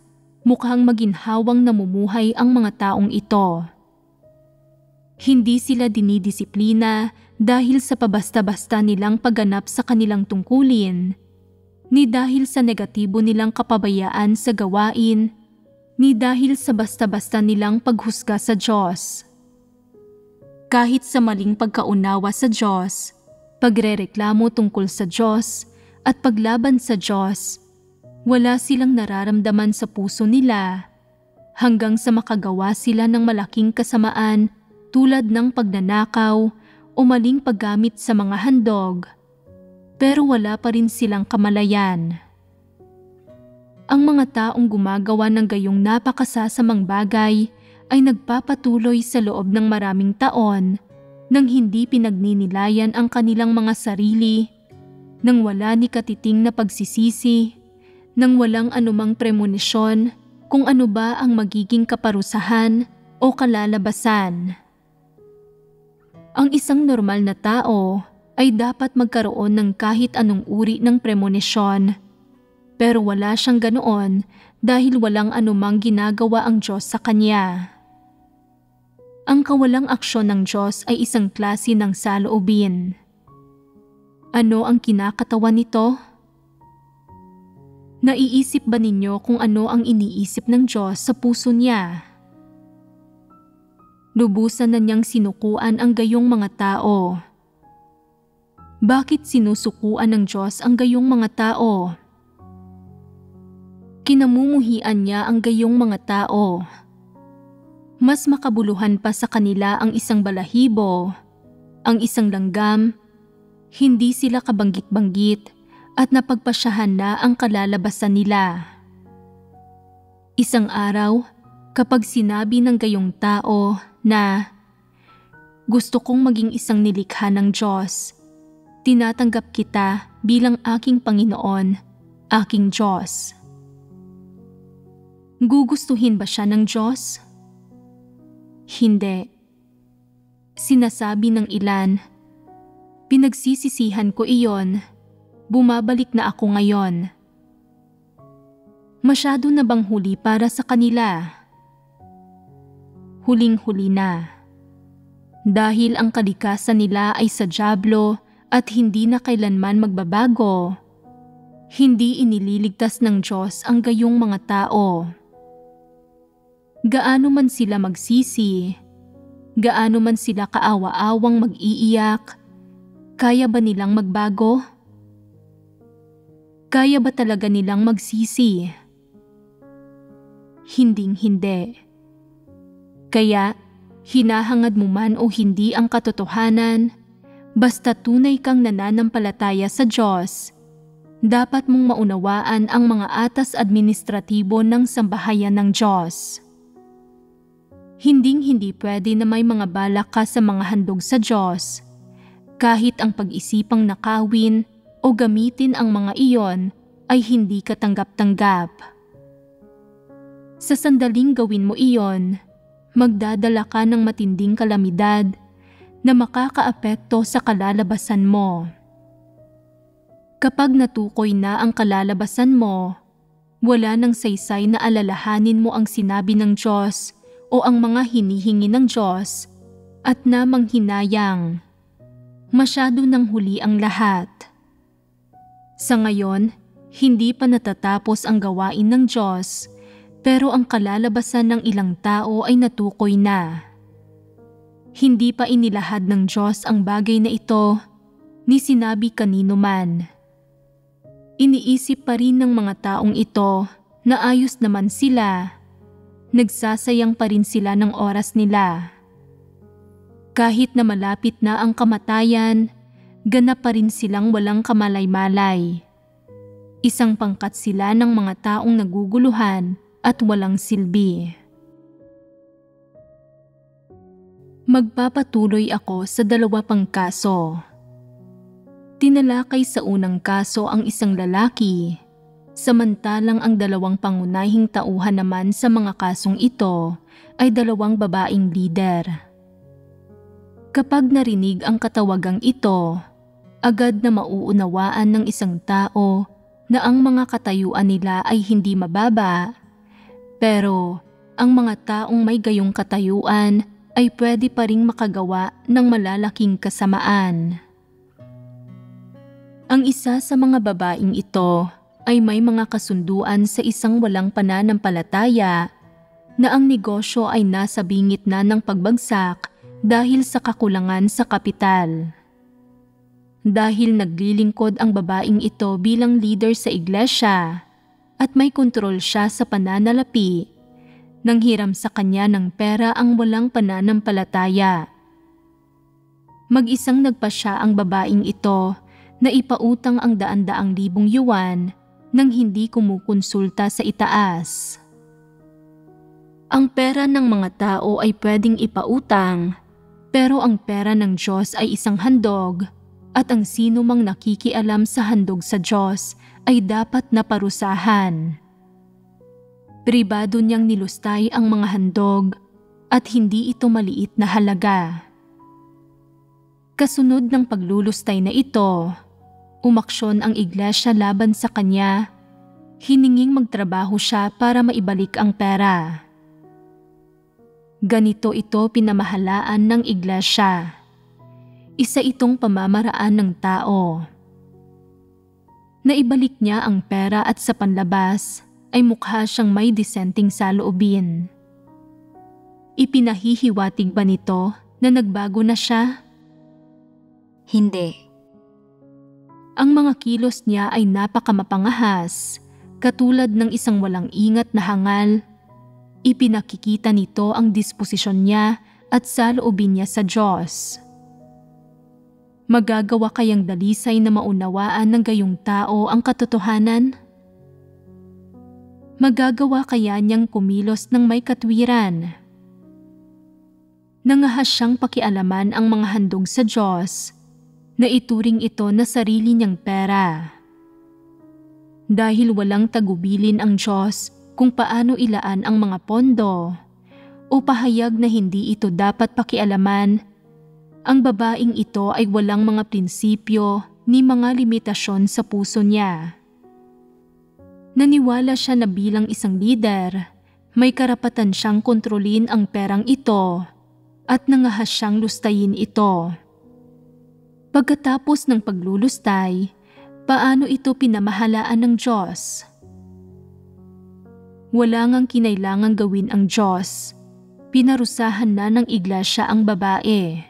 mukhang maginhawang namumuhay ang mga taong ito. Hindi sila dinidisiplina dahil sa pabasta-basta nilang pagganap sa kanilang tungkulin, ni dahil sa negatibo nilang kapabayaan sa gawain, ni dahil sa basta-basta nilang paghusga sa Diyos. Kahit sa maling pagkaunawa sa Diyos, pagrereklamo tungkol sa Diyos at paglaban sa Diyos, wala silang nararamdaman sa puso nila hanggang sa makagawa sila ng malaking kasamaan tulad ng pagnanakaw o maling paggamit sa mga handog, pero wala pa rin silang kamalayan. Ang mga taong gumagawa ng gayong napakasasamang bagay ay nagpapatuloy sa loob ng maraming taon nang hindi pinagninilayan ang kanilang mga sarili, nang wala ni katiting na pagsisisi, nang walang anumang premonisyon kung ano ba ang magiging kaparusahan o kalalabasan. Ang isang normal na tao ay dapat magkaroon ng kahit anong uri ng premonisyon, pero wala siyang ganoon dahil walang anumang ginagawa ang Diyos sa kanya. Ang kawalang aksyon ng Diyos ay isang klase ng saloobin. Ano ang kinakatawan nito? Naiisip ba ninyo kung ano ang iniisip ng Diyos sa puso niya? Lubusan na niyang sinukuan ang gayong mga tao. Bakit sinusukuan ng Diyos ang gayong mga tao? Kinamumuhian niya ang gayong mga tao. Mas makabuluhan pa sa kanila ang isang balahibo, ang isang langgam, hindi sila kabanggit-banggit at napagpasyahan na ang kalalabasan nila. Isang araw, kapag sinabi ng gayong tao na, "Gusto kong maging isang nilikha ng Diyos, tinatanggap kita bilang aking Panginoon, aking Diyos." Gugustuhin ba siya ng Diyos? Hindi. Sinasabi ng ilan, pinagsisisihan ko iyon, bumabalik na ako ngayon. Masyado na bang huli para sa kanila? Huling-huli na. Dahil ang kalikasan nila ay sa dyablo at hindi na kailanman magbabago, hindi inililigtas ng Diyos ang gayong mga tao. Gaano man sila magsisi, gaano man sila kaawa-awang mag-iiyak, kaya ba nilang magbago? Kaya ba talaga nilang magsisi? Hinding-hindi. Kaya, hinahangad mo man o hindi ang katotohanan, basta tunay kang nananampalataya sa Diyos, dapat mong maunawaan ang mga atas administratibo ng sambahayan ng Diyos. Hinding-hindi pwede na may mga balak ka sa mga handog sa Diyos, kahit ang pag-isipang nakawin o gamitin ang mga iyon ay hindi katanggap-tanggap. Sa sandaling gawin mo iyon, magdadala ka ng matinding kalamidad na makakaapekto sa kalalabasan mo. Kapag natukoy na ang kalalabasan mo, wala nang saysay na alalahanin mo ang sinabi ng Diyos o ang mga hinihingi ng Diyos at namang hinayang. Masyado nang huli ang lahat. Sa ngayon, hindi pa natatapos ang gawain ng Diyos, pero ang kalalabasan ng ilang tao ay natukoy na. Hindi pa inilahad ng Diyos ang bagay na ito, ni sinabi kanino man. Iniisip pa rin ng mga taong ito na ayos naman sila. Nagsasayang pa rin sila ng oras nila. Kahit na malapit na ang kamatayan, ganap pa rin silang walang kamalay-malay. Isang pangkat sila ng mga taong naguguluhan at walang silbi. Magpapatuloy ako sa 2 pang kaso. Tinalakay sa unang kaso ang isang lalaki, samantalang ang 2 pangunahing tauhan naman sa mga kasong ito ay 2 babaeng lider. Kapag narinig ang katawagang ito, agad na mauunawaan ng isang tao na ang mga katayuan nila ay hindi mababa, pero ang mga taong may gayong katayuan ay pwede pa ring makagawa ng malalaking kasamaan. Ang isa sa mga babaeng ito ay may mga kasunduan sa isang walang pananampalataya na ang negosyo ay nasa bingit na ng pagbagsak dahil sa kakulangan sa kapital. Dahil naglilingkod ang babaeng ito bilang leader sa iglesia at may kontrol siya sa pananalapi, nanghiram sa kanya ng pera ang walang pananampalataya. Mag-isang nagpasya ang babaeng ito na ipautang ang 100,000 yuan nang hindi kumukonsulta sa itaas. Ang pera ng mga tao ay pwedeng ipautang, pero ang pera ng Diyos ay isang handog at ang sino mang nakikialam sa handog sa Diyos ay dapat na parusahan. Pribado niyang nilustay ang mga handog at hindi ito maliit na halaga. Kasunod ng paglulustay na ito, umaksyon ang iglesia laban sa kanya, hininging magtrabaho siya para maibalik ang pera. Ganito ito pinamahalaan ng iglesia. Isa itong pamamaraan ng tao. Naibalik niya ang pera at sa panlabas ay mukha siyang may disenteng saloobin. Ipinahihiwatig ba nito na nagbago na siya? Hindi. Ang mga kilos niya ay napakamapangahas, katulad ng isang walang ingat na hangal. Ipinakikita nito ang disposisyon niya at saloobin niya sa Diyos. Magagawa kayang dalisay na maunawaan ng gayong tao ang katotohanan? Magagawa kaya niyang kumilos ng may katwiran? Nangahas siyang pakialaman ang mga handog sa Diyos, na ituring ito na sarili niyang pera. Dahil walang tagubilin ang Diyos kung paano ilaan ang mga pondo, o pahayag na hindi ito dapat pakialaman, Ang babaeng ito ay walang mga prinsipyo ni mga limitasyon sa puso niya. Naniwala siya na bilang isang leader, may karapatan siyang kontrolin ang perang ito at nangahas siyang lustayin ito. Pagkatapos ng paglulustay, paano ito pinamahalaan ng Diyos? Wala ngang kinailangang gawin ang Diyos. Pinarusahan na ng iglesia ang babae.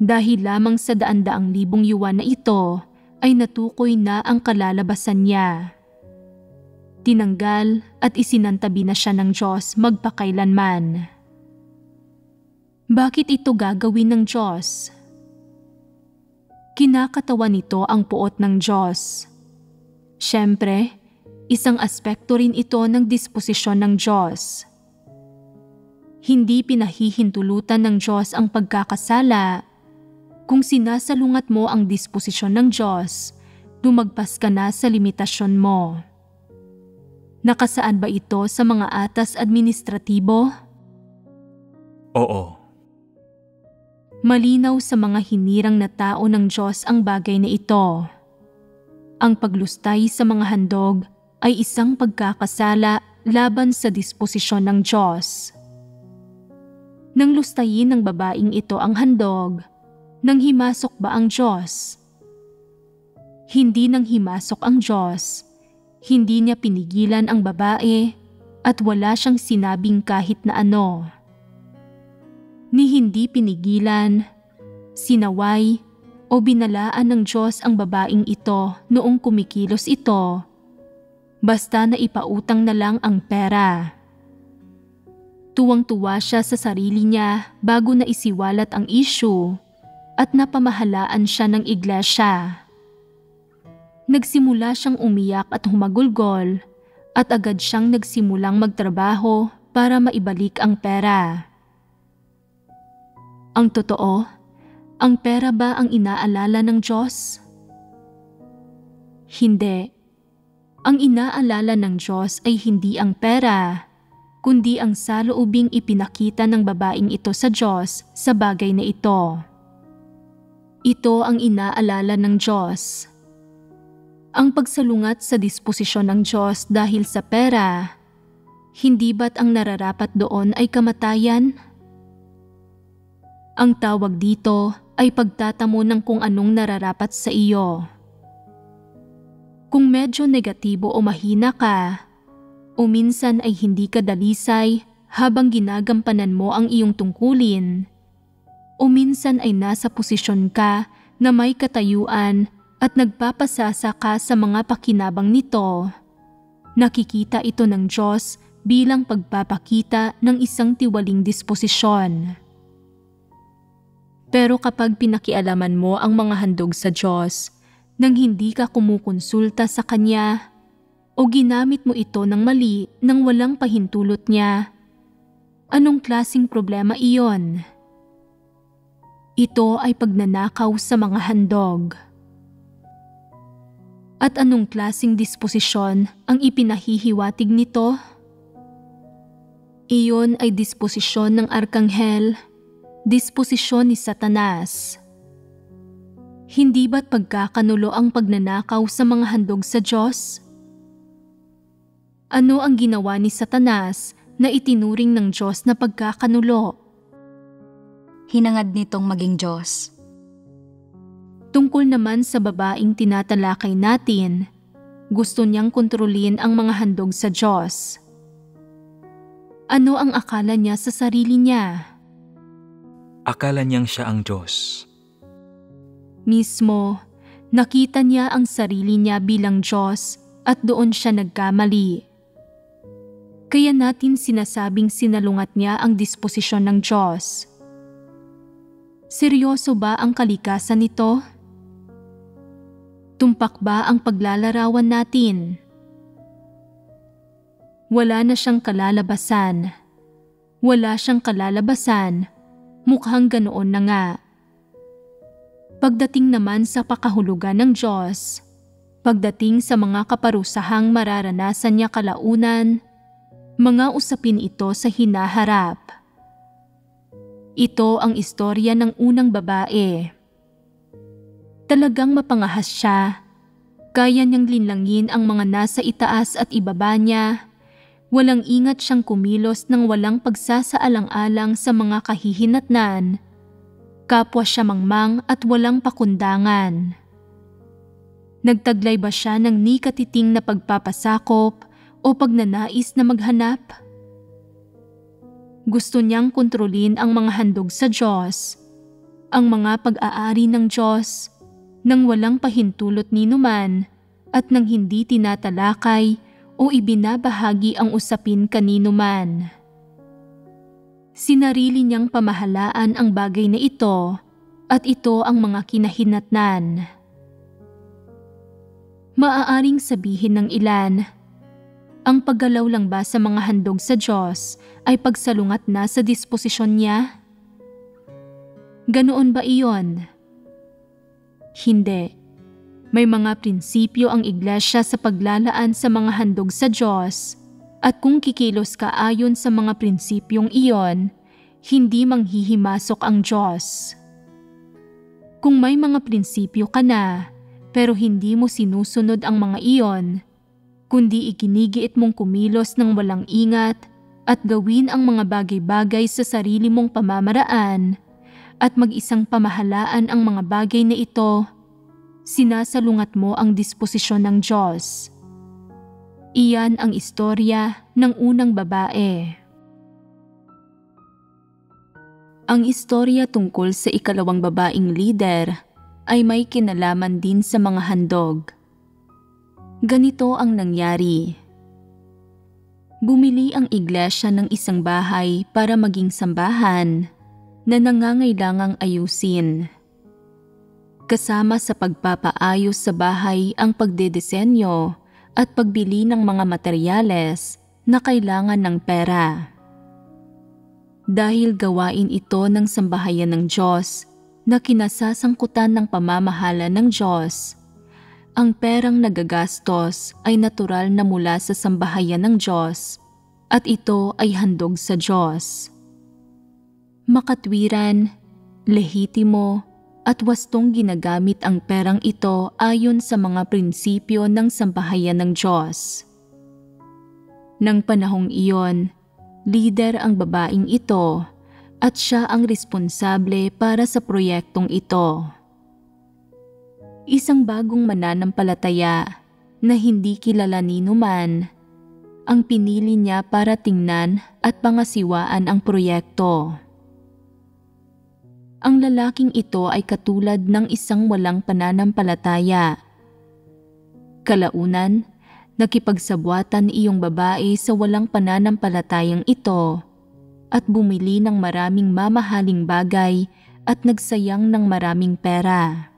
Dahil lamang sa daan-daang libong yuan na ito, ay natukoy na ang kalalabasan niya. Tinanggal at isinantabi na siya ng Diyos magpakailanman. Bakit ito gagawin ng Diyos? Kinakatawan nito ang puot ng Diyos. Siyempre, isang aspekto rin ito ng disposisyon ng Diyos. Hindi pinahihintulutan ng Diyos ang pagkakasala. Kung sinasalungat mo ang disposisyon ng Diyos, lumagpas ka na sa limitasyon mo. Nakasaan ba ito sa mga atas administratibo? Oo. Malinaw sa mga hinirang na tao ng Diyos ang bagay na ito. Ang paglustay sa mga handog ay isang pagkakasala laban sa disposisyon ng Diyos. Nang lustayin ng babaeng ito ang handog, nang himasok ba ang Diyos? Hindi nang himasok ang Diyos. Hindi niya pinigilan ang babae at wala siyang sinabing kahit na ano. Ni hindi pinigilan, sinaway o binalaan ng Diyos ang babaeng ito noong kumikilos ito, basta na ipautang na lang ang pera. Tuwang-tuwa siya sa sarili niya bago na isiwalat ang issue at napamahalaan siya ng iglesia. Nagsimula siyang umiyak at humagulgol at agad siyang nagsimulang magtrabaho para maibalik ang pera. Ang totoo, ang pera ba ang inaalala ng Diyos? Hindi. Ang inaalala ng Diyos ay hindi ang pera, kundi ang saloobing ipinakita ng babaeng ito sa Diyos sa bagay na ito. Ito ang inaalala ng Diyos. Ang pagsalungat sa disposisyon ng Diyos dahil sa pera, hindi ba't ang nararapat doon ay kamatayan? Ang tawag dito ay pagtatamo ng kung anong nararapat sa iyo. Kung medyo negatibo o mahina ka, o minsan ay hindi ka dalisay habang ginagampanan mo ang iyong tungkulin, o minsan ay nasa posisyon ka na may katayuan at nagpapasasa ka sa mga pakinabang nito, nakikita ito ng Diyos bilang pagpapakita ng isang tiwaling disposisyon. Pero kapag pinakialaman mo ang mga handog sa Diyos nang hindi ka kumukonsulta sa Kanya o ginamit mo ito ng mali nang walang pahintulot niya, anong klaseng problema iyon? Ito ay pagnanakaw sa mga handog. At anong klaseng disposisyon ang ipinahihiwatig nito? Iyon ay disposisyon ng Arkanghel, disposisyon ni Satanas. Hindi ba't pagkakanulo ang pagnanakaw sa mga handog sa Diyos? Ano ang ginawa ni Satanas na itinuring ng Diyos na pagkakanulo? Hinangad nitong maging Diyos. Tungkol naman sa babaeng tinatalakay natin, gusto niyang kontrolin ang mga handog sa Diyos. Ano ang akala niya sa sarili niya? Akala niyang siya ang Diyos. Mismo, nakita niya ang sarili niya bilang Diyos at doon siya nagkamali. Kaya natin sinasabing sinalungat niya ang disposisyon ng Diyos. Seryoso ba ang kalikasan nito? Tumpak ba ang paglalarawan natin? Wala na siyang kalalabasan. Wala siyang kalalabasan. Mukhang ganoon na nga. Pagdating naman sa pakahulugan ng Diyos, pagdating sa mga kaparusahang mararanasan niya kalaunan, mga usapin ito sa hinaharap. Ito ang istorya ng unang babae. Talagang mapangahas siya. Kaya niyang linlangin ang mga nasa itaas at ibaba niya. Walang ingat siyang kumilos ng walang pagsasaalang-alang sa mga kahihinatnan. Kapwa siya mangmang at walang pakundangan. Nagtaglay ba siya ng ni katiting na pagpapasakop o pagnanais na maghanap? Gusto niyang kontrolin ang mga handog sa Diyos, ang mga pag-aari ng Diyos, nang walang pahintulot ni numan at nang hindi tinatalakay o ibinabahagi ang usapin kanino man. Sinarili niyang pamahalaan ang bagay na ito at ito ang mga kinahinatnan. Maaaring sabihin ng ilan, ang paggalaw lang ba sa mga handog sa Diyos ay pagsalungat na sa disposisyon niya? Ganoon ba iyon? Hindi. May mga prinsipyo ang iglesia sa paglalaan sa mga handog sa Diyos at kung kikilos ka ayon sa mga prinsipyong iyon, hindi manghihimasok ang Diyos. Kung may mga prinsipyo ka na, pero hindi mo sinusunod ang mga iyon, kundi ikinigiit mong kumilos ng walang ingat at gawin ang mga bagay-bagay sa sarili mong pamamaraan at mag-isang pamahalaan ang mga bagay na ito, sinasalungat mo ang disposisyon ng Diyos. Iyan ang istorya ng unang babae. Ang istorya tungkol sa ikalawang babaeng lider ay may kinalaman din sa mga handog. Ganito ang nangyari. Bumili ang iglesia ng isang bahay para maging sambahan na nangangailangang ayusin. Kasama sa pagpapaayos sa bahay ang pagdedesenyo at pagbili ng mga materyales na kailangan ng pera. Dahil gawain ito ng sambahayan ng Diyos na kinasasangkutan ng pamamahala ng Diyos, ang perang nagagastos ay natural na mula sa sambahayan ng Diyos at ito ay handog sa Diyos. Makatwiran, lehitimo at wastong ginagamit ang perang ito ayon sa mga prinsipyo ng sambahayan ng Diyos. Nang panahong iyon, lider ang babaeng ito at siya ang responsable para sa proyektong ito. Isang bagong mananampalataya na hindi kilala ni numan ang pinili niya para tingnan at pangasiwaan ang proyekto. Ang lalaking ito ay katulad ng isang walang pananampalataya. Kalaunan, nakipagsabwatan iyong babae sa walang pananampalatayang ito at bumili ng maraming mamahaling bagay at nagsayang ng maraming pera.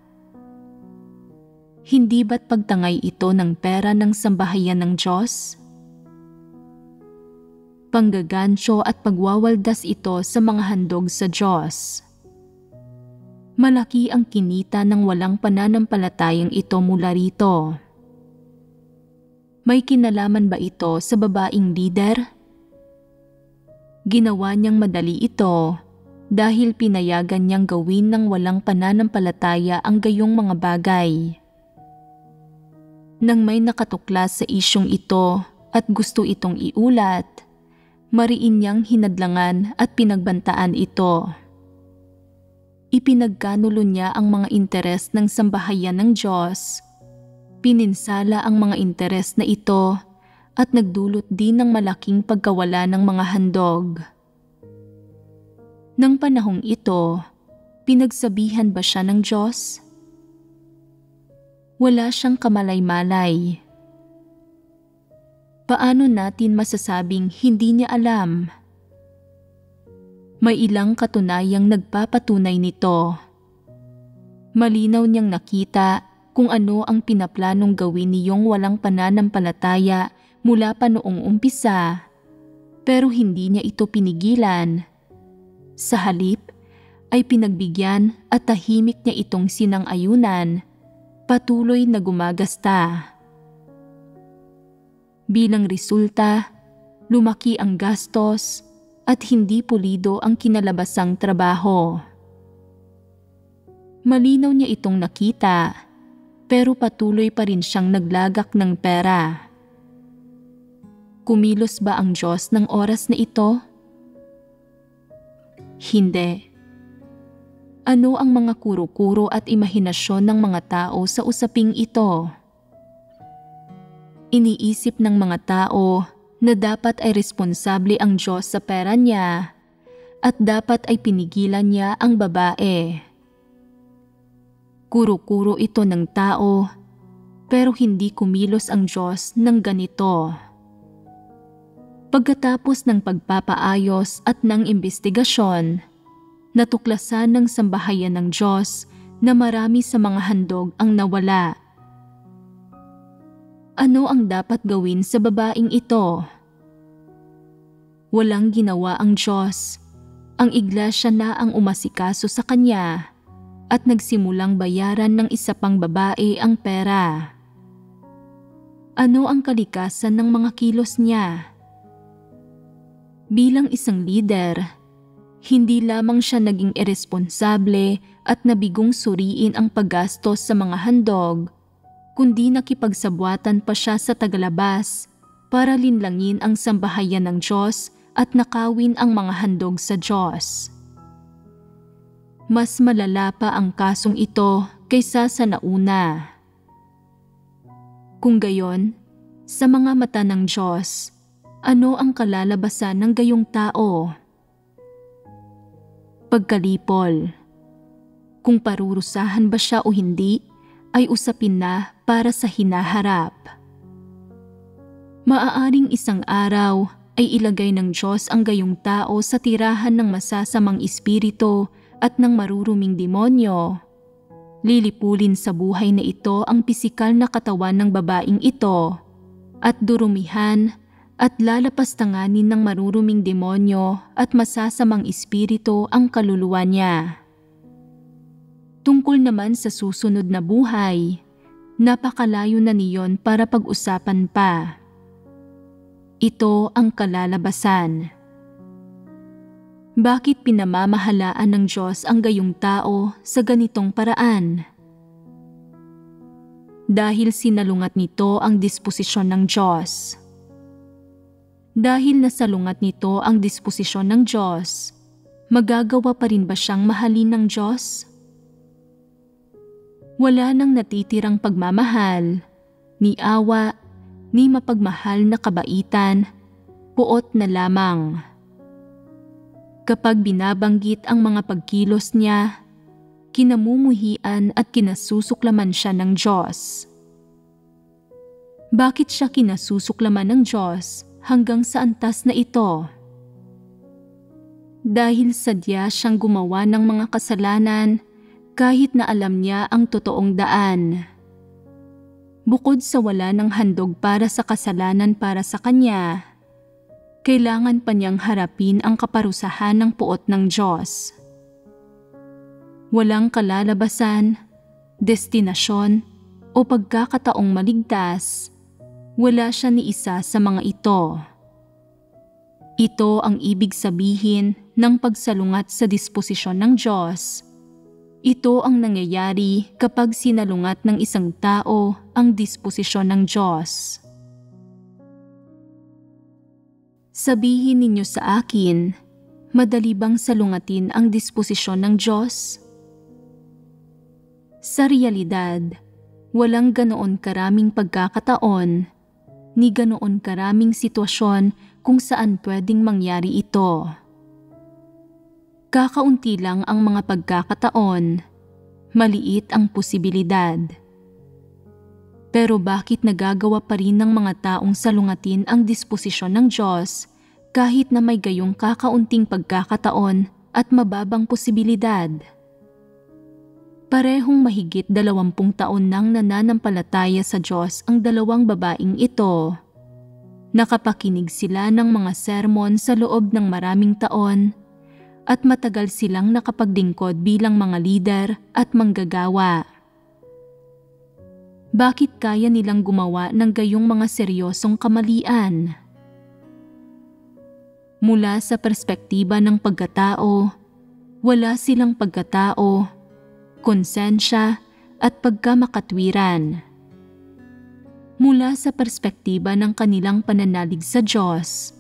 Hindi ba't pagtangay ito ng pera ng sambahayan ng Diyos? Panggagansyo at pagwawaldas ito sa mga handog sa Diyos. Malaki ang kinita ng walang pananampalatayang ito mula rito. May kinalaman ba ito sa babaeng lider? Ginawa niyang madali ito dahil pinayagan niyang gawin ng walang pananampalataya ang gayong mga bagay. Nang may nakatuklas sa isyong ito at gusto itong iulat, mariin niyang hinadlangan at pinagbantaan ito. Ipinagkanulo niya ang mga interes ng sambahayan ng Diyos. Pininsala ang mga interes na ito at nagdulot din ng malaking pagkawala ng mga handog. Nang panahong ito, pinagsabihan ba siya ng Diyos? Wala siyang kamalay-malay. Paano natin masasabing hindi niya alam? May ilang katunayang nagpapatunay nito. Malinaw niyang nakita kung ano ang pinaplanong gawin niyong walang pananampalataya mula pa noong umpisa, pero hindi niya ito pinigilan. Sa halip ay pinagbigyan at tahimik niya itong sinang-ayunan, patuloy na gumagasta. Bilang resulta, lumaki ang gastos at hindi pulido ang kinalabasang trabaho. Malinaw niya itong nakita, pero patuloy pa rin siyang naglagak ng pera. Kumilos ba ang Diyos ng oras na ito? Hindi. Ano ang mga kuro-kuro at imahinasyon ng mga tao sa usaping ito? Iniisip ng mga tao na dapat ay responsable ang Diyos sa pera niya at dapat ay pinigilan niya ang babae. Kuro-kuro ito ng tao, pero hindi kumilos ang Diyos ng ganito. Pagkatapos ng pagpapaayos at ng imbestigasyon, natuklasan ng sambahayan ng Diyos na marami sa mga handog ang nawala. Ano ang dapat gawin sa babaeng ito? Walang ginawa ang Diyos. Ang iglesia na ang umasikaso sa kanya at nagsimulang bayaran ng isa pang babae ang pera. Ano ang kalikasan ng mga kilos niya? Bilang isang leader, hindi lamang siya naging iresponsable at nabigong suriin ang paggastos sa mga handog, kundi nakipagsabwatan pa siya sa tagalabas para linlangin ang sambahayan ng Diyos at nakawin ang mga handog sa Diyos. Mas malala pa ang kasong ito kaysa sa nauna. Kung gayon, sa mga mata ng Diyos, ano ang kalalabasan ng gayong tao? Pagkalipol. Kung parurusahan ba siya o hindi, ay usapin na para sa hinaharap. Maaaring isang araw ay ilagay ng Diyos ang gayong tao sa tirahan ng masasamang espiritu at ng maruruming demonyo. Lilipulin sa buhay na ito ang pisikal na katawan ng babaeng ito at durumihan at lalapastanganin ng maruruming demonyo at masasamang espiritu ang kaluluwa niya. Tungkol naman sa susunod na buhay, napakalayo na niyon para pag-usapan pa. Ito ang kalalabasan. Bakit pinamamahalaan ng Diyos ang gayong tao sa ganitong paraan? Dahil sinalungat nito ang disposisyon ng Diyos. Dahil nasalungat nito ang disposisyon ng Diyos, magagawa pa rin ba siyang mahalin ng Diyos? Wala nang natitirang pagmamahal, ni awa, ni mapagmahal na kabaitan, puot na lamang. Kapag binabanggit ang mga pagkilos niya, kinamumuhian at kinasusuklaman siya ng Diyos. Bakit siya kinasusuklaman ng Diyos hanggang sa antas na ito? Dahil sadya siyang gumawa ng mga kasalanan kahit na alam niya ang totoong daan. Bukod sa wala ng handog para sa kasalanan para sa kanya, kailangan pa niyang harapin ang kaparusahan ng puot ng Diyos. Walang kalalabasan, destinasyon o pagkakataong maligtas, wala siya ni isa sa mga ito. Ito ang ibig sabihin ng pagsalungat sa disposisyon ng Diyos. Ito ang nangyayari kapag sinalungat ng isang tao ang disposisyon ng Diyos. Sabihin ninyo sa akin, madali bang salungatin ang disposisyon ng Diyos? Sa realidad, walang ganoon karaming pagkakataon, ni ganoon karaming sitwasyon kung saan pwedeng mangyari ito. Kakaunti lang ang mga pagkakataon, maliit ang posibilidad. Pero bakit nagagawa pa rin ng mga taong salungatin ang disposisyon ng Diyos kahit na may gayong kakaunting pagkakataon at mababang posibilidad? Parehong mahigit 20 taon nang nananampalataya sa Diyos ang dalawang babaeng ito. Nakapakinig sila ng mga sermon sa loob ng maraming taon at matagal silang nakapaglingkod bilang mga lider at manggagawa. Bakit kaya nilang gumawa ng gayong mga seryosong kamalian? Mula sa perspektiba ng pagkatao, wala silang pagkatao, konsensya at pagkamakatwiran. Mula sa perspektiba ng kanilang pananalig sa Diyos,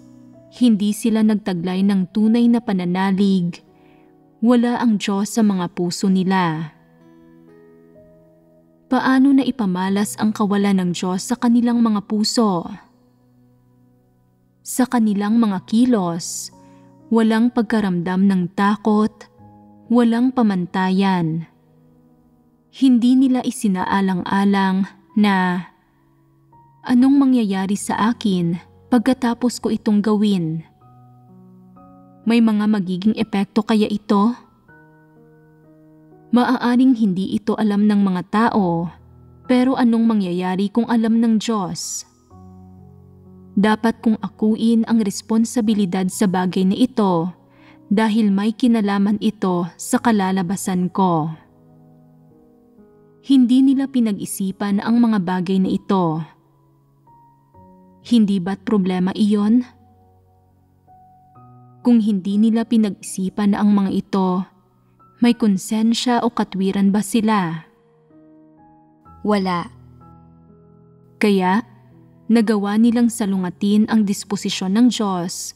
hindi sila nagtaglay ng tunay na pananalig. Wala ang Diyos sa mga puso nila. Paano na ipamalas ang kawalan ng Diyos sa kanilang mga puso? Sa kanilang mga kilos, walang pagkaramdam ng takot, walang pamantayan. Hindi nila isinaalang-alang na, anong mangyayari sa akin pagkatapos ko itong gawin? May mga magiging epekto kaya ito? Maaaring hindi ito alam ng mga tao, pero anong mangyayari kung alam ng Diyos? Dapat kong akuin ang responsibilidad sa bagay na ito dahil may kinalaman ito sa kalalabasan ko. Hindi nila pinag-isipan ang mga bagay na ito. Hindi ba't problema iyon? Kung hindi nila pinag-isipan ang mga ito, may konsensya o katwiran ba sila? Wala. Kaya, nagawa nilang salungatin ang disposisyon ng Diyos.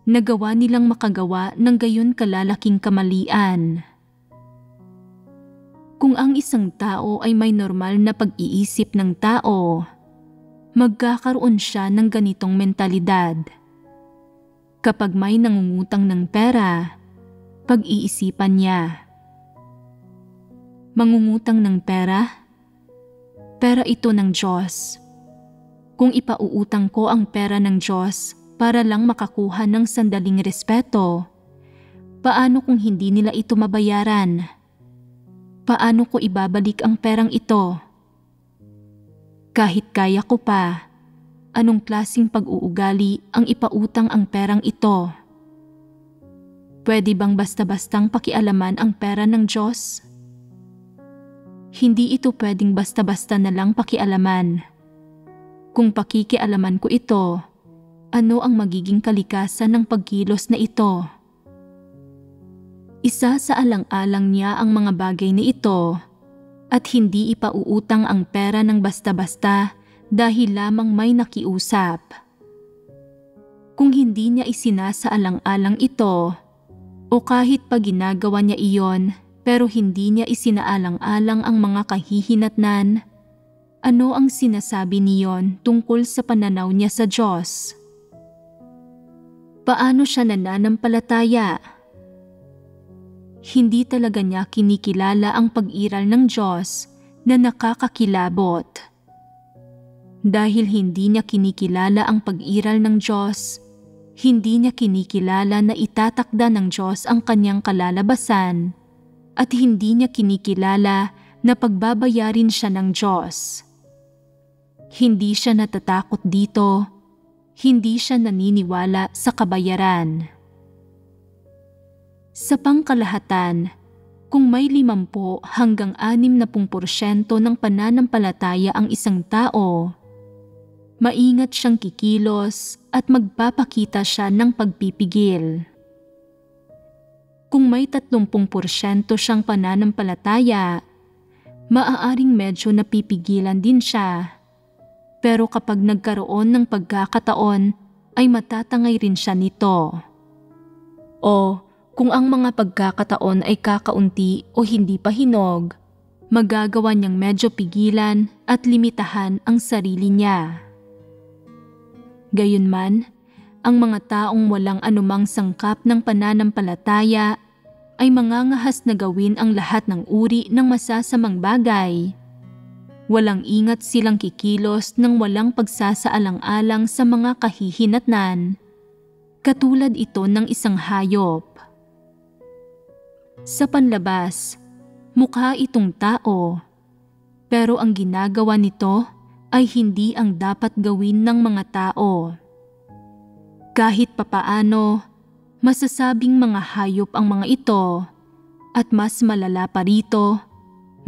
Nagawa nilang makagawa ng gayon kalalaking kamalian. Kung ang isang tao ay may normal na pag-iisip ng tao, magkakaroon siya ng ganitong mentalidad. Kapag may nangungutang ng pera, pag-iisipan niya. Mangungutang ng pera? Pera ito ng Diyos. Kung ipauutang ko ang pera ng Diyos para lang makakuha ng sandaling respeto, paano kung hindi nila ito mabayaran? Paano ko ibabalik ang perang ito? Kahit kaya ko pa, anong klaseng pag-uugali ang ipautang ang perang ito? Pwede bang basta-bastang pakialaman ang pera ng Diyos? Hindi ito pwedeng basta-basta na lang pakialaman. Kung pakikialaman ko ito, ano ang magiging kalikasan ng pagkilos na ito? Isa sa alang-alang niya ang mga bagay na ito at hindi ipauutang ang pera ng basta-basta dahil lamang may nakiusap. Kung hindi niya isinasaalang-alang ito o kahit pa ginagawa niya iyon pero hindi niya isinaalang-alang ang mga kahihinatnan, ano ang sinasabi niyon tungkol sa pananaw niya sa Diyos? Paano siya nananampalataya? Hindi talaga niya kinikilala ang pag-iral ng Diyos na nakakakilabot. Dahil hindi niya kinikilala ang pag-iral ng Diyos, hindi niya kinikilala na itatakda ng Diyos ang kanyang kalalabasan at hindi niya kinikilala na pagbabayarin siya ng Diyos. Hindi siya natatakot dito, hindi siya naniniwala sa kabayaran. Sa pangkalahatan, kung may 50 hanggang 60% ng pananampalataya ang isang tao, maingat siyang kikilos at magpapakita siya ng pagpipigil. Kung may 30% siyang pananampalataya, maaaring medyo napipigilan din siya. Pero kapag nagkaroon ng pagkakataon, ay matatangay rin siya nito. O kung ang mga pagkakataon ay kakaunti o hindi pa hinog, magagawa niyang medyo pigilan at limitahan ang sarili niya. Gayunman, ang mga taong walang anumang sangkap ng pananampalataya ay mangangahas na gawin ang lahat ng uri ng masasamang bagay. Walang ingat silang kikilos ng walang pagsasaalang-alang sa mga kahihinatnan, katulad ito ng isang hayop. Sa panlabas, mukha itong tao, pero ang ginagawa nito ay hindi ang dapat gawin ng mga tao. Kahit papaano, masasabing mga hayop ang mga ito at mas malala pa rito,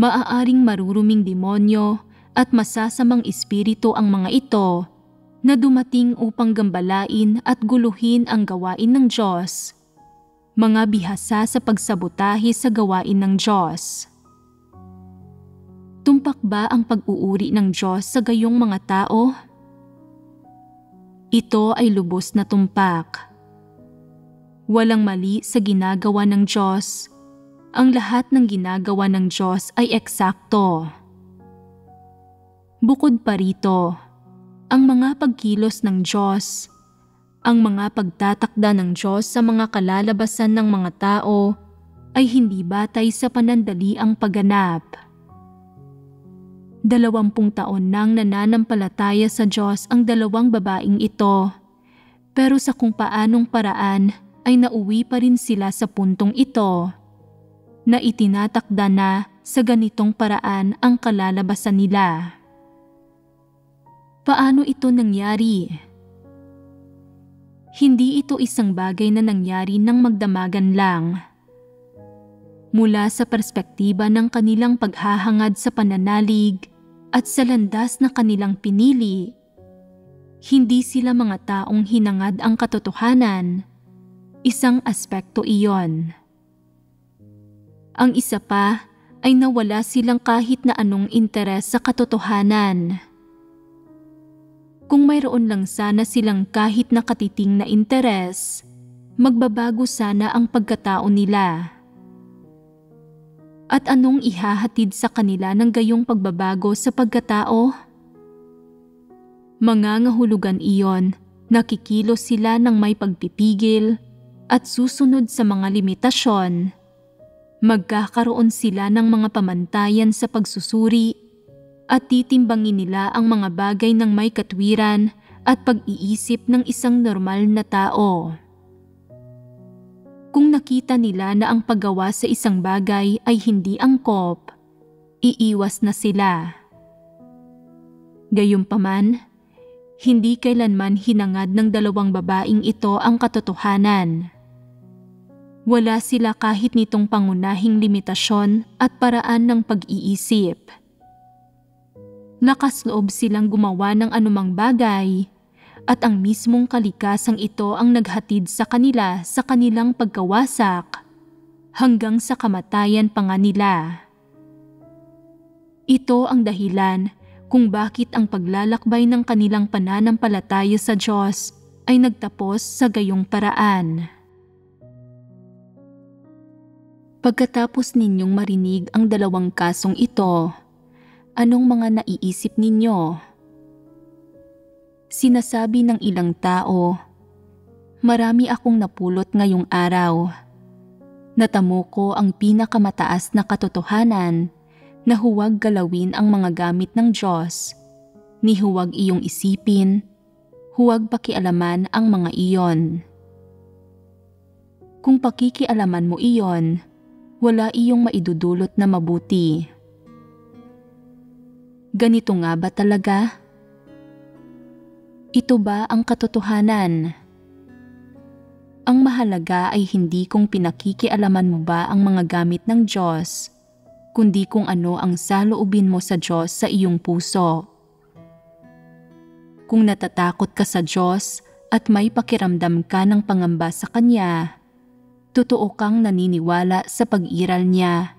maaaring maruruming demonyo at masasamang espiritu ang mga ito na dumating upang gambalain at guluhin ang gawain ng Diyos, mga bihasa sa pagsabotahe sa gawain ng Diyos. Tumpak ba ang pag-uuri ng Diyos sa gayong mga tao? Ito ay lubos na tumpak. Walang mali sa ginagawa ng Diyos. Ang lahat ng ginagawa ng Diyos ay eksakto. Bukod pa rito, ang mga pagkilos ng Diyos, ang mga pagtatakda ng Diyos sa mga kalalabasan ng mga tao ay hindi batay sa panandaliang pagganap. 20 taon nang nananampalataya sa Diyos ang 2 babaeng ito, pero sa kung paanong paraan ay nauwi pa rin sila sa puntong ito na itinatakda na sa ganitong paraan ang kalalabasan nila. Paano ito nangyari? Hindi ito isang bagay na nangyari ng magdamagan lang. Mula sa perspektiba ng kanilang paghahangad sa pananalig at sa landas na kanilang pinili, hindi sila mga taong hinangad ang katotohanan. Isang aspekto iyon. Ang isa pa ay nawala silang kahit na anong interes sa katotohanan. Kung mayroon lang sana silang kahit na katiting na interes, magbabago sana ang pagkatao nila. At anong ihahatid sa kanila ng gayong pagbabago sa pagkatao? Mangangahulugan iyon, nakikilos sila ng may pagpipigil at susunod sa mga limitasyon. Magkakaroon sila ng mga pamantayan sa pagsusuri at titimbangin nila ang mga bagay ng may katwiran at pag-iisip ng isang normal na tao. Kung nakita nila na ang paggawa sa isang bagay ay hindi angkop, iiwas na sila. Gayunpaman, hindi kailanman hinangad ng 2 babaeng ito ang katotohanan. Wala sila kahit nitong pangunahing limitasyon at paraan ng pag-iisip. Lakas loob silang gumawa ng anumang bagay at ang mismong kalikasang ito ang naghatid sa kanila sa kanilang pagkawasak hanggang sa kamatayan pa nga nila. Ito ang dahilan kung bakit ang paglalakbay ng kanilang pananampalataya sa Diyos ay nagtapos sa gayong paraan. Pagkatapos ninyong marinig ang 2 kasong ito, anong mga naiisip ninyo? Sinasabi ng ilang tao, marami akong napulot ngayong araw. Natamo ko ang pinakamataas na katotohanan na huwag galawin ang mga gamit ng Diyos, ni huwag iyong isipin, huwag pakialaman ang mga iyon. Kung pakikialaman mo iyon, wala iyong maidudulot na mabuti. Ganito nga ba talaga? Ito ba ang katotohanan? Ang mahalaga ay hindi kung pinakikialaman mo ba ang mga gamit ng Diyos, kundi kung ano ang saloobin mo sa Diyos sa iyong puso. Kung natatakot ka sa Diyos at may pakiramdam ka ng pangamba sa Kanya, totoo kang naniniwala sa pag-iral niya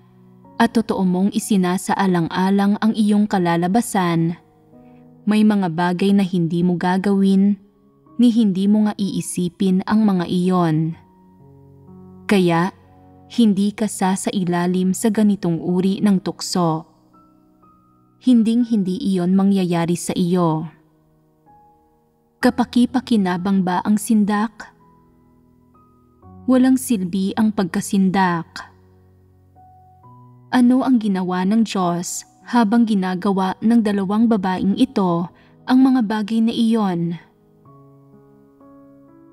at totoo mong isinasaalang-alang ang iyong kalalabasan, may mga bagay na hindi mo gagawin ni hindi mo nga iisipin ang mga iyon. Kaya, hindi ka sasailalim sa ganitong uri ng tukso. Hinding-hindi iyon mangyayari sa iyo. Kapaki-pakinabang ba ang sindak? Walang silbi ang pagkasindak. Ano ang ginawa ng Diyos habang ginagawa ng 2 babaeng ito ang mga bagay na iyon?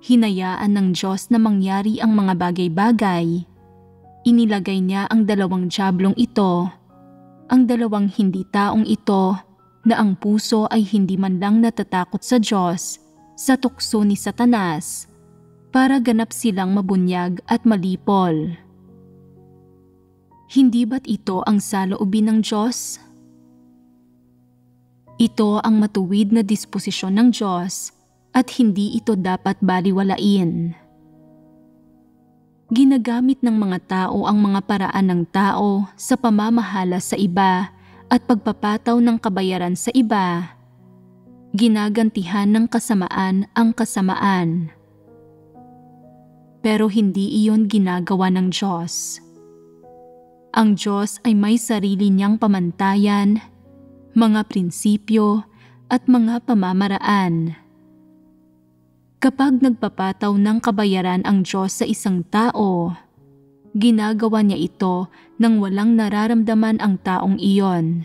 Hinayaan ng Diyos na mangyari ang mga bagay-bagay. Inilagay niya ang 2 diablong ito, ang 2 hindi taong ito na ang puso ay hindi man lang natatakot sa Diyos, sa tukso ni Satanas, para ganap silang mabunyag at malipol. Hindi ba't ito ang saloobin ng Diyos? Ito ang matuwid na disposisyon ng Diyos at hindi ito dapat baliwalain. Ginagamit ng mga tao ang mga paraan ng tao sa pamamahala sa iba at pagpapataw ng kabayaran sa iba. Ginagantihan ng kasamaan ang kasamaan. Pero hindi iyon ginagawa ng Diyos. Ang Diyos ay may sarili niyang pamantayan, mga prinsipyo at mga pamamaraan. Kapag nagpapataw ng kabayaran ang Diyos sa isang tao, ginagawa niya ito nang walang nararamdaman ang taong iyon.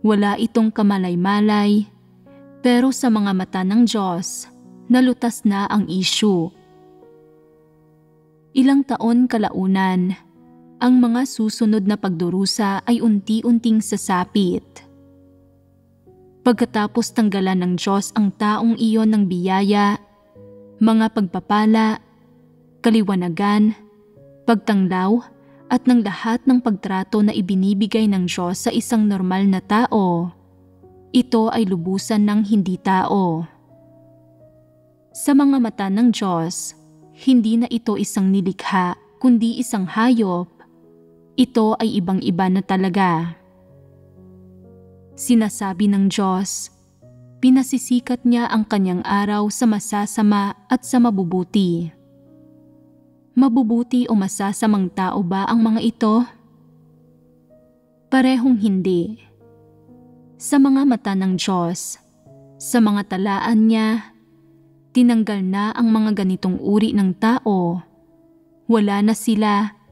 Wala itong kamalay-malay, pero sa mga mata ng Diyos, nalutas na ang issue. Ilang taon kalaunan, ang mga susunod na pagdurusa ay unti-unting sasapit. Pagkatapos tanggalan ng Diyos ang taong iyon ng biyaya, mga pagpapala, kaliwanagan, pagtanglaw at ng lahat ng pagtrato na ibinibigay ng Diyos sa isang normal na tao, ito ay lubusan ng hindi tao. Sa mga mata ng Diyos, hindi na ito isang nilikha kundi isang hayop. Ito ay ibang-iba na talaga. Sinasabi ng Diyos, pinasisikat niya ang kanyang araw sa masasama at sa mabubuti. Mabubuti o masasamang tao ba ang mga ito? Parehong hindi. Sa mga mata ng Diyos, sa mga talaan niya, tinanggal na ang mga ganitong uri ng tao. Wala na sila,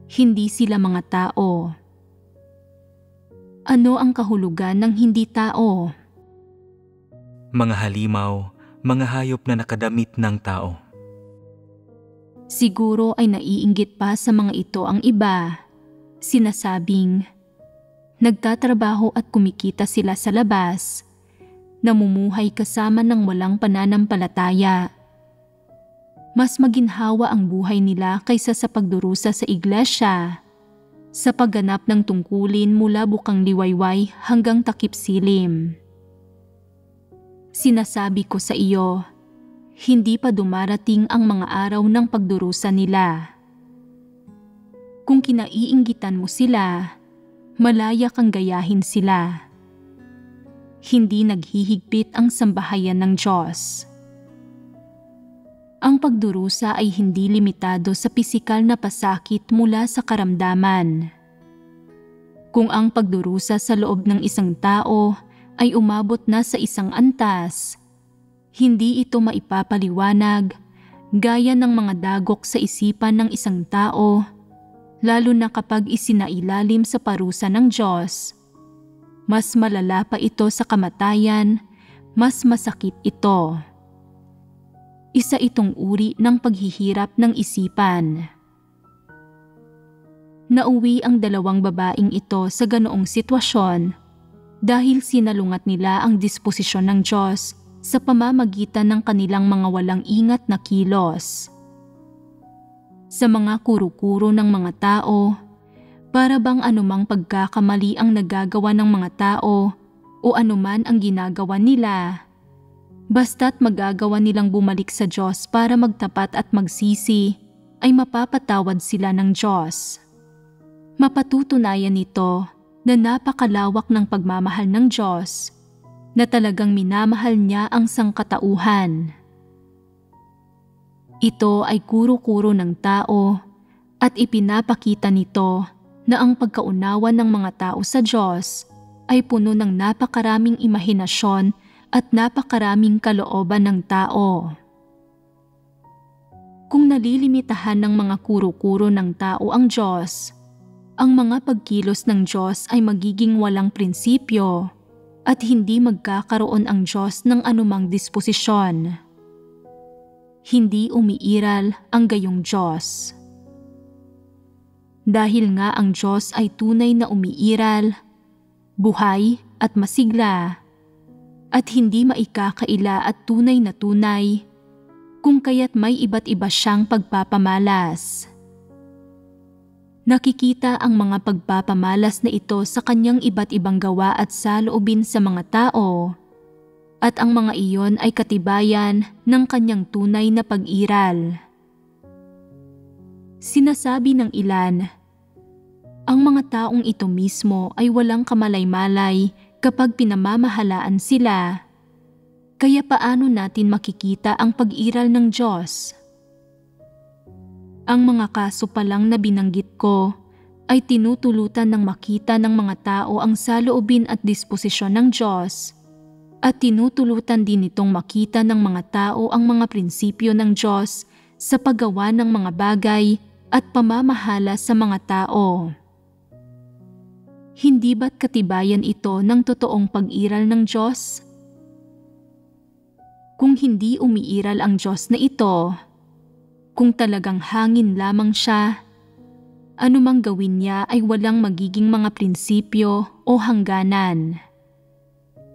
hindi sila mga tao. Ano ang kahulugan ng hindi tao? Mga halimaw, mga hayop na nakadamit ng tao. Siguro ay naiinggit pa sa mga ito ang iba. Sinasabing, nagtatrabaho at kumikita sila sa labas, namumuhay kasama ng walang pananampalataya. Mas maginhawa ang buhay nila kaysa sa pagdurusa sa iglesia, sa pagganap ng tungkulin mula bukang liwayway hanggang takip silim. Sinasabi ko sa iyo, hindi pa dumarating ang mga araw ng pagdurusa nila. Kung kinaiinggitan mo sila, malaya kang gayahin sila. Hindi naghihigpit ang sambahayan ng Diyos. Ang pagdurusa ay hindi limitado sa pisikal na pasakit mula sa karamdaman. Kung ang pagdurusa sa loob ng isang tao ay umabot na sa isang antas, hindi ito maipapaliwanag gaya ng mga dagok sa isipan ng isang tao, lalo na kapag isinailalim sa parusa ng Diyos. Mas malala pa ito sa kamatayan, mas masakit ito. Isa itong uri ng paghihirap ng isipan. Nauwi ang dalawang babaeng ito sa ganoong sitwasyon dahil sinalungat nila ang disposisyon ng Diyos sa pamamagitan ng kanilang mga walang ingat na kilos. Sa mga kuro-kuro ng mga tao, para bang anumang pagkakamali ang nagagawa ng mga tao o anuman ang ginagawa nila, basta't magagawa nilang bumalik sa Diyos para magtapat at magsisi, ay mapapatawad sila ng Diyos. Mapatutunayan nito na napakalawak ng pagmamahal ng Diyos, na talagang minamahal niya ang sangkatauhan. Ito ay kuro-kuro ng tao at ipinapakita nito na ang pagkaunawa ng mga tao sa Diyos ay puno ng napakaraming imahinasyon at napakaraming kalooban ng tao. Kung nalilimitahan ng mga kuro-kuro ng tao ang Diyos, ang mga pagkilos ng Diyos ay magiging walang prinsipyo at hindi magkakaroon ang Diyos ng anumang disposisyon. Hindi umiiral ang gayong Diyos. Dahil nga ang Diyos ay tunay na umiiral, buhay at masigla, at hindi maikakaila at tunay na tunay, kung kaya't may iba't iba siyang pagpapamalas. Nakikita ang mga pagpapamalas na ito sa kanyang iba't ibang gawa at saloobin sa mga tao, at ang mga iyon ay katibayan ng kanyang tunay na pag-iral. Sinasabi ng ilan, ang mga taong ito mismo ay walang kamalay-malay kapag pinamamahalaan sila. Kaya paano natin makikita ang pag-iral ng Diyos? Ang mga kaso pa lang na binanggit ko ay tinutulutan ng makita ng mga tao ang saloobin at disposisyon ng Diyos, at tinutulutan din itong makita ng mga tao ang mga prinsipyo ng Diyos sa paggawa ng mga bagay at pamamahala sa mga tao. Hindi ba't katibayan ito ng totoong pag-iral ng Diyos? Kung hindi umiiral ang Diyos na ito, kung talagang hangin lamang siya, anumang gawin niya ay walang magiging mga prinsipyo o hangganan.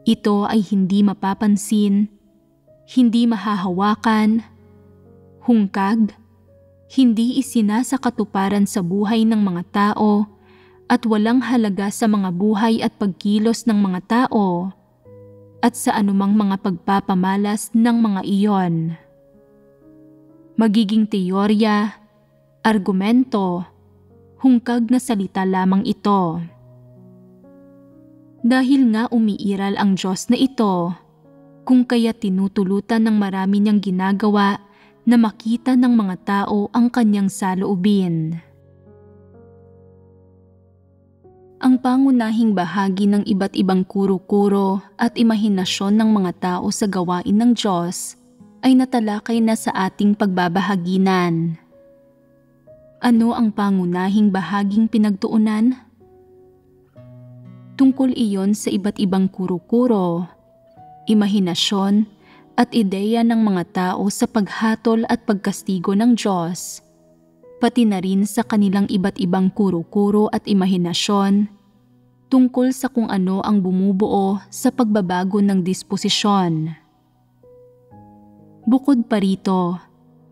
Ito ay hindi mapapansin, hindi mahahawakan, hungkag, hindi isinasakatuparan sa buhay ng mga tao, at walang halaga sa mga buhay at pagkilos ng mga tao, at sa anumang mga pagpapamalas ng mga iyon. Magiging teorya, argumento, hungkag na salita lamang ito. Dahil nga umiiral ang Diyos na ito, kung kaya tinutulutan ng marami niyang ginagawa na makita ng mga tao ang kanyang saloobin. Ang pangunahing bahagi ng iba't ibang kuro-kuro at imahinasyon ng mga tao sa gawain ng Diyos ay natalakay na sa ating pagbabahaginan. Ano ang pangunahing bahaging pinagtuunan? Tungkol iyon sa iba't ibang kuro-kuro, imahinasyon at ideya ng mga tao sa paghatol at pagkastigo ng Diyos, pati na rin sa kanilang iba't ibang kuro-kuro at imahinasyon tungkol sa kung ano ang bumubuo sa pagbabago ng disposisyon. Bukod pa rito,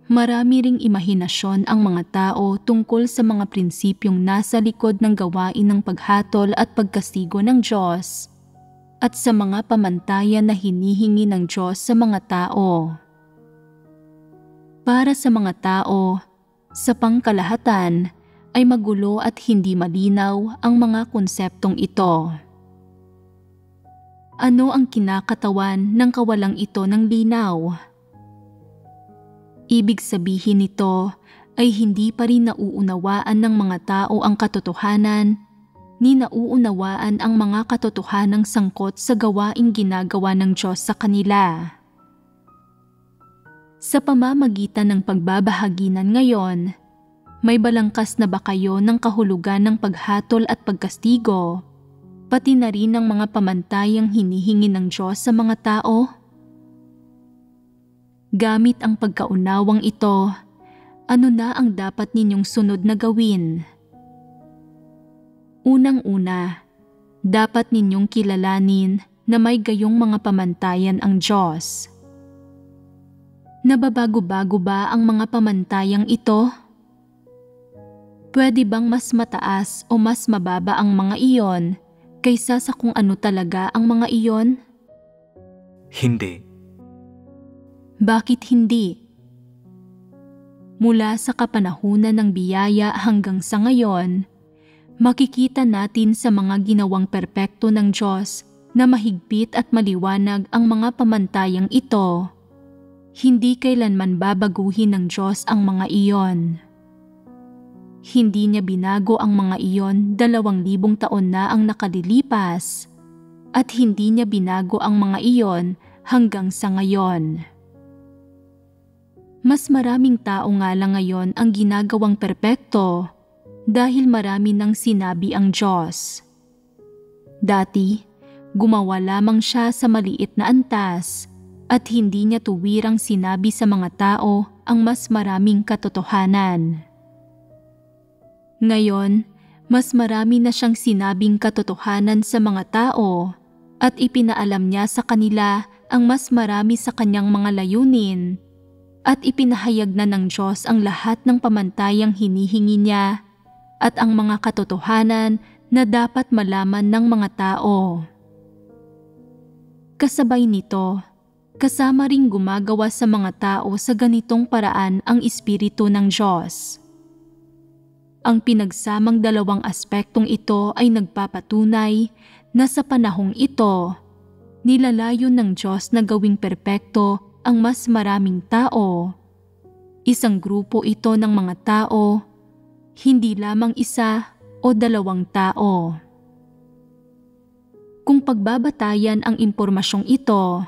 marami ring imahinasyon ang mga tao tungkol sa mga prinsipyong nasa likod ng gawain ng paghatol at pagkastigo ng Diyos at sa mga pamantayan na hinihingi ng Diyos sa mga tao. Para sa mga tao, sa pangkalahatan ay magulo at hindi malinaw ang mga konseptong ito. Ano ang kinakatawan ng kawalang ito ng linaw? Ibig sabihin nito ay hindi pa rin nauunawaan ng mga tao ang katotohanan, ni nauunawaan ang mga katotohanang sangkot sa gawaing ginagawa ng Diyos sa kanila. Sa pamamagitan ng pagbabahaginan ngayon, may balangkas na ba kayo ng kahulugan ng paghatol at pagkastigo, pati na rin ng mga pamantayang hinihingi ng Diyos sa mga tao? Gamit ang pagkaunawang ito, ano na ang dapat ninyong sunod na gawin? Unang-una, dapat ninyong kilalanin na may gayong mga pamantayan ang Diyos. Nababago-bago ba ang mga pamantayang ito? Pwede bang mas mataas o mas mababa ang mga iyon kaysa sa kung ano talaga ang mga iyon? Hindi. Bakit hindi? Mula sa kapanahunan ng biyaya hanggang sa ngayon, makikita natin sa mga ginawang perpekto ng Diyos na mahigpit at maliwanag ang mga pamantayang ito. Hindi kailanman babaguhin ng Diyos ang mga iyon. Hindi niya binago ang mga iyon 2,000 taon na ang nakalilipas, at hindi niya binago ang mga iyon hanggang sa ngayon. Mas maraming tao nga lang ngayon ang ginagawang perpekto dahil marami nang sinabi ang Diyos. Dati, gumawa lamang siya sa maliit na antas at hindi niya tuwirang sinabi sa mga tao ang mas maraming katotohanan. Ngayon, mas marami na siyang sinabing katotohanan sa mga tao at ipinaalam niya sa kanila ang mas marami sa kanyang mga layunin, at ipinahayag na ng Diyos ang lahat ng pamantayang hinihingi niya at ang mga katotohanan na dapat malaman ng mga tao. Kasabay nito, kasama ring gumagawa sa mga tao sa ganitong paraan ang Espiritu ng Diyos. Ang pinagsamang dalawang aspektong ito ay nagpapatunay na sa panahong ito, nilalayon ng Diyos na gawing perpekto ang mas maraming tao. Isang grupo ito ng mga tao, hindi lamang isa o dalawang tao. Kung pagbabatayan ang impormasyong ito,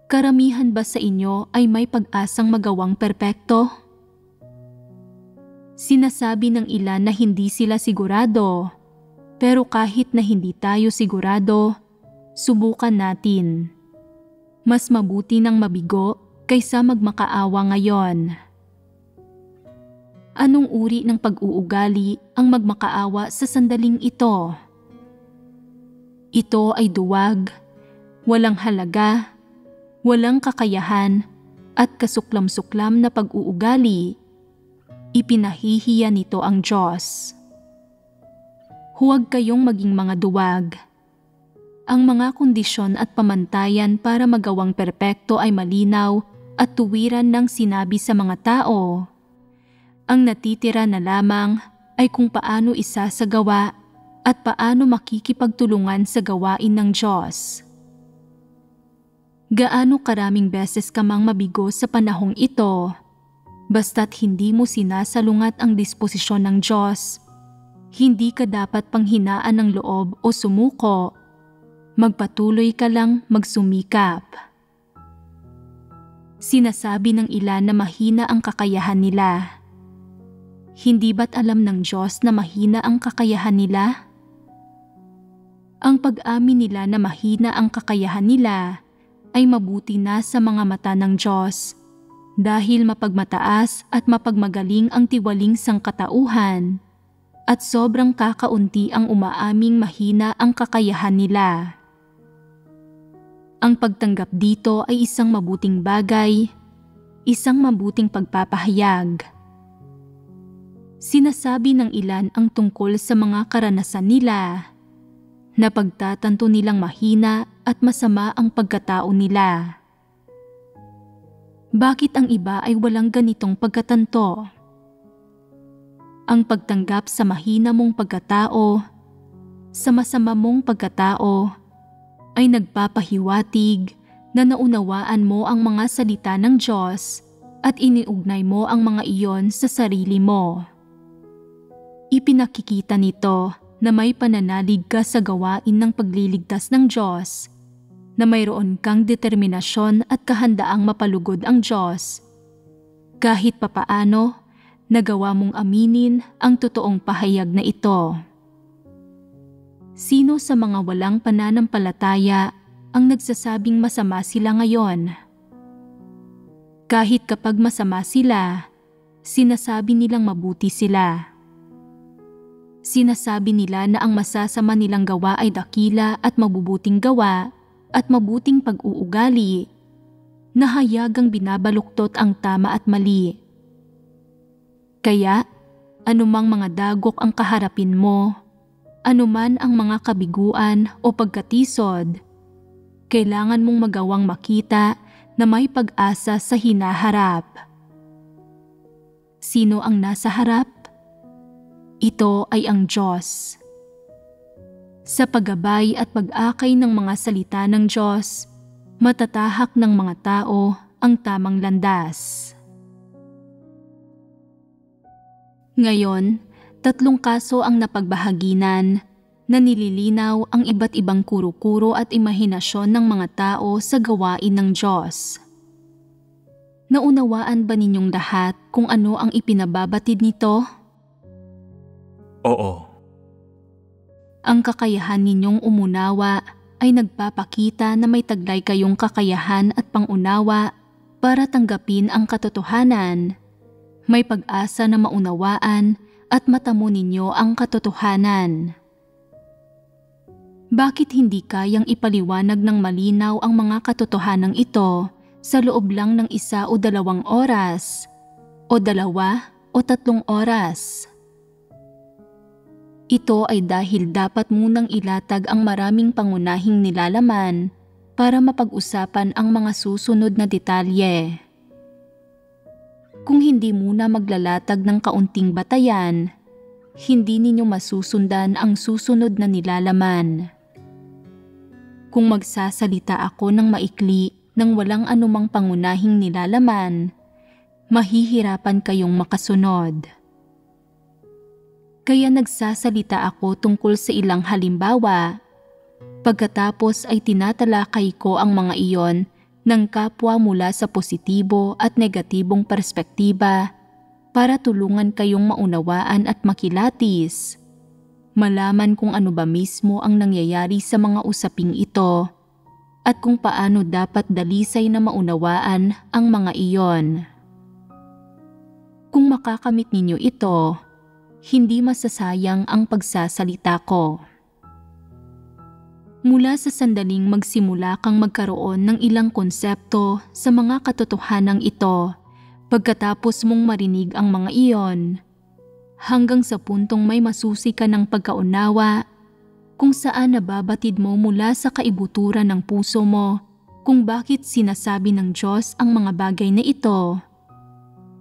karamihan ba sa inyo ay may pag-asang magawang perpekto? Sinasabi ng ilan na hindi sila sigurado, pero kahit na hindi tayo sigurado, subukan natin. Mas mabuti nang mabigo kaysa magmakaawa ngayon. Anong uri ng pag-uugali ang magmakaawa sa sandaling ito? Ito ay duwag, walang halaga, walang kakayahan at kasuklam-suklam na pag-uugali. Ipinahihiya nito ang Diyos. Huwag kayong maging mga duwag. Ang mga kondisyon at pamantayan para magawang perpekto ay malinaw at tuwiran ng sinabi sa mga tao. Ang natitira na lamang ay kung paano isasagawa at paano makikipagtulungan sa gawain ng Diyos. Gaano karaming beses ka mang mabigo sa panahong ito, basta't hindi mo sinasalungat ang disposisyon ng Diyos, hindi ka dapat panghinaan ng loob o sumuko. Magpatuloy ka lang magsumikap. Sinasabi ng ilan na mahina ang kakayahan nila. Hindi ba't alam ng Diyos na mahina ang kakayahan nila? Ang pag-amin nila na mahina ang kakayahan nila ay mabuti na sa mga mata ng Diyos dahil mapagmataas at mapagmagaling ang tiwaling sangkatauhan at sobrang kakaunti ang umaaming mahina ang kakayahan nila. Ang pagtanggap dito ay isang mabuting bagay, isang mabuting pagpapahayag. Sinasabi ng ilan ang tungkol sa mga karanasan nila, na pagtatanto nilang mahina at masama ang pagkatao nila. Bakit ang iba ay walang ganitong pagkatanto? Ang pagtanggap sa mahina mong pagkatao, sa masama mong pagkatao, ay nagpapahiwatig na naunawaan mo ang mga salita ng Diyos at iniugnay mo ang mga iyon sa sarili mo. Ipinakikita nito na may pananalig ka sa gawain ng pagliligtas ng Diyos, na mayroon kang determinasyon at kahandaang mapalugod ang Diyos. Kahit papaano, nagawa mong aminin ang totoong pahayag na ito. Sino sa mga walang pananampalataya ang nagsasabing masama sila ngayon? Kahit kapag masama sila, sinasabi nilang mabuti sila. Sinasabi nila na ang masasama nilang gawa ay dakila at mabubuting gawa at mabuting pag-uugali, na hayagang binabaluktot ang tama at mali. Kaya, anumang mga dagok ang kaharapin mo, anuman ang mga kabiguan o pagkatisod, kailangan mong magawang makita na may pag-asa sa hinaharap. Sino ang nasa harap? Ito ay ang Diyos. Sa paggabay at pag-akay ng mga salita ng Diyos, matatahak ng mga tao ang tamang landas. Ngayon, 3 kaso ang napagbahaginan na nililinaw ang iba't ibang kuro-kuro at imahinasyon ng mga tao sa gawain ng Diyos. Naunawaan ba ninyong lahat kung ano ang ipinababatid nito? Oo. Ang kakayahan ninyong umunawa ay nagpapakita na may taglay kayong kakayahan at pangunawa para tanggapin ang katotohanan. May pag-asa na maunawaan at matamo ninyo ang katotohanan. Bakit hindi kayang ipaliwanag ng malinaw ang mga katotohanang ito sa loob lang ng 1 o 2 oras, o 2 o 3 oras? Ito ay dahil dapat munang ilatag ang maraming pangunahing nilalaman para mapag-usapan ang mga susunod na detalye. Kung hindi muna maglalatag ng kaunting batayan, hindi ninyo masusundan ang susunod na nilalaman. Kung magsasalita ako ng maikli nang walang anumang pangunahing nilalaman, mahihirapan kayong makasunod. Kaya nagsasalita ako tungkol sa ilang halimbawa. Pagkatapos ay tinatalakay ko ang mga iyon ng kapwa mula sa positibo at negatibong perspektiba para tulungan kayong maunawaan at makilatis. Malaman kung ano ba mismo ang nangyayari sa mga usaping ito at kung paano dapat dalisay na maunawaan ang mga iyon. Kung makakamit ninyo ito, hindi masasayang ang pagsasalita ko. Mula sa sandaling magsimula kang magkaroon ng ilang konsepto sa mga katotohanang ito, pagkatapos mong marinig ang mga iyon, hanggang sa puntong may masusi ka ng pagkaunawa kung saan nababatid mo mula sa kaibuturan ng puso mo kung bakit sinasabi ng Diyos ang mga bagay na ito.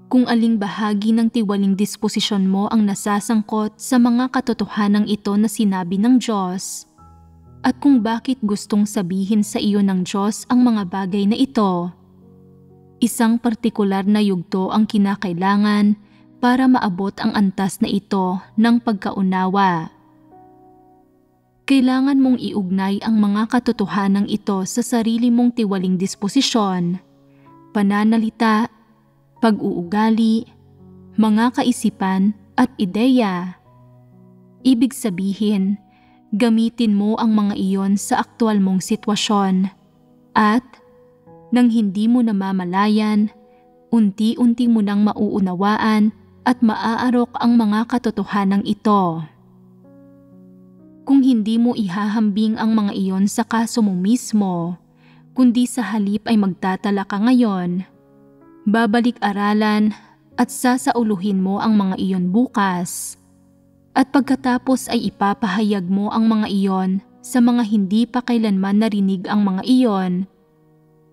Kung aling bahagi ng tiwaling disposisyon mo ang nasasangkot sa mga katotohanang ito na sinabi ng Diyos, at kung bakit gustong sabihin sa iyo ng Diyos ang mga bagay na ito, isang partikular na yugto ang kinakailangan para maabot ang antas na ito ng pagkaunawa. Kailangan mong iugnay ang mga katotohanang ito sa sarili mong tiwaling disposisyon, pananalita, pag-uugali, mga kaisipan at ideya. Ibig sabihin, gamitin mo ang mga iyon sa aktwal mong sitwasyon at, nang hindi mo namamalayan, unti-unti mo nang mauunawaan at maaarok ang mga katotohanang ito. Kung hindi mo ihahambing ang mga iyon sa kaso mo mismo, kundi sa halip ay magtatala ka ngayon, babalik-aralan at sasauluhin mo ang mga iyon bukas, at pagkatapos ay ipapahayag mo ang mga iyon sa mga hindi pa kailanman narinig ang mga iyon,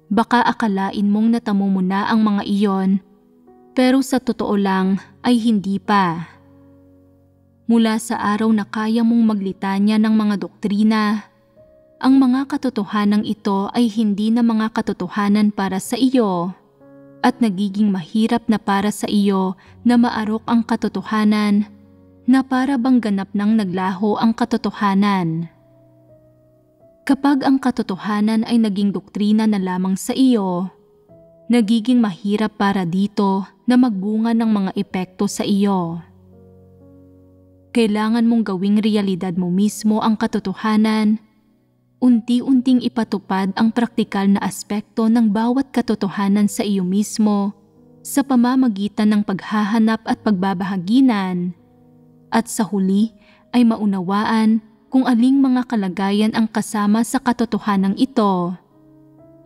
baka akalain mong natamo mo na ang mga iyon, pero sa totoo lang ay hindi pa. Mula sa araw na kaya mong maglitanya ng mga doktrina, ang mga katotohanang ito ay hindi na mga katotohanan para sa iyo, at nagiging mahirap na para sa iyo na maarok ang katotohanan na para bang ganap nang naglaho ang katotohanan. Kapag ang katotohanan ay naging doktrina na lamang sa iyo, nagiging mahirap para dito na magbunga ng mga epekto sa iyo. Kailangan mong gawing realidad mo mismo ang katotohanan, unti-unting ipatupad ang praktikal na aspekto ng bawat katotohanan sa iyo mismo sa pamamagitan ng paghahanap at pagbabahaginan, at sa huli ay maunawaan kung aling mga kalagayan ang kasama sa katotohanang ito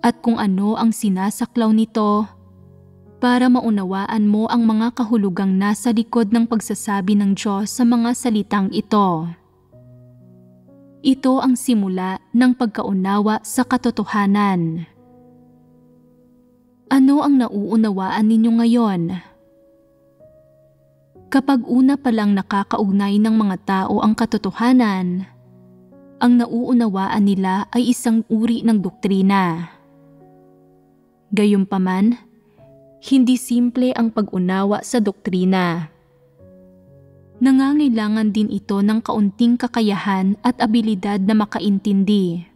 at kung ano ang sinasaklaw nito para maunawaan mo ang mga kahulugang nasa likod ng pagsasabi ng Diyos sa mga salitang ito. Ito ang simula ng pagkaunawa sa katotohanan. Ano ang nauunawaan ninyo ngayon? Kapag una pa lang nakakaugnay ng mga tao ang katotohanan, ang nauunawaan nila ay isang uri ng doktrina. Gayunpaman, hindi simple ang pag-unawa sa doktrina. Nangangailangan din ito ng kaunting kakayahan at abilidad na makaintindi.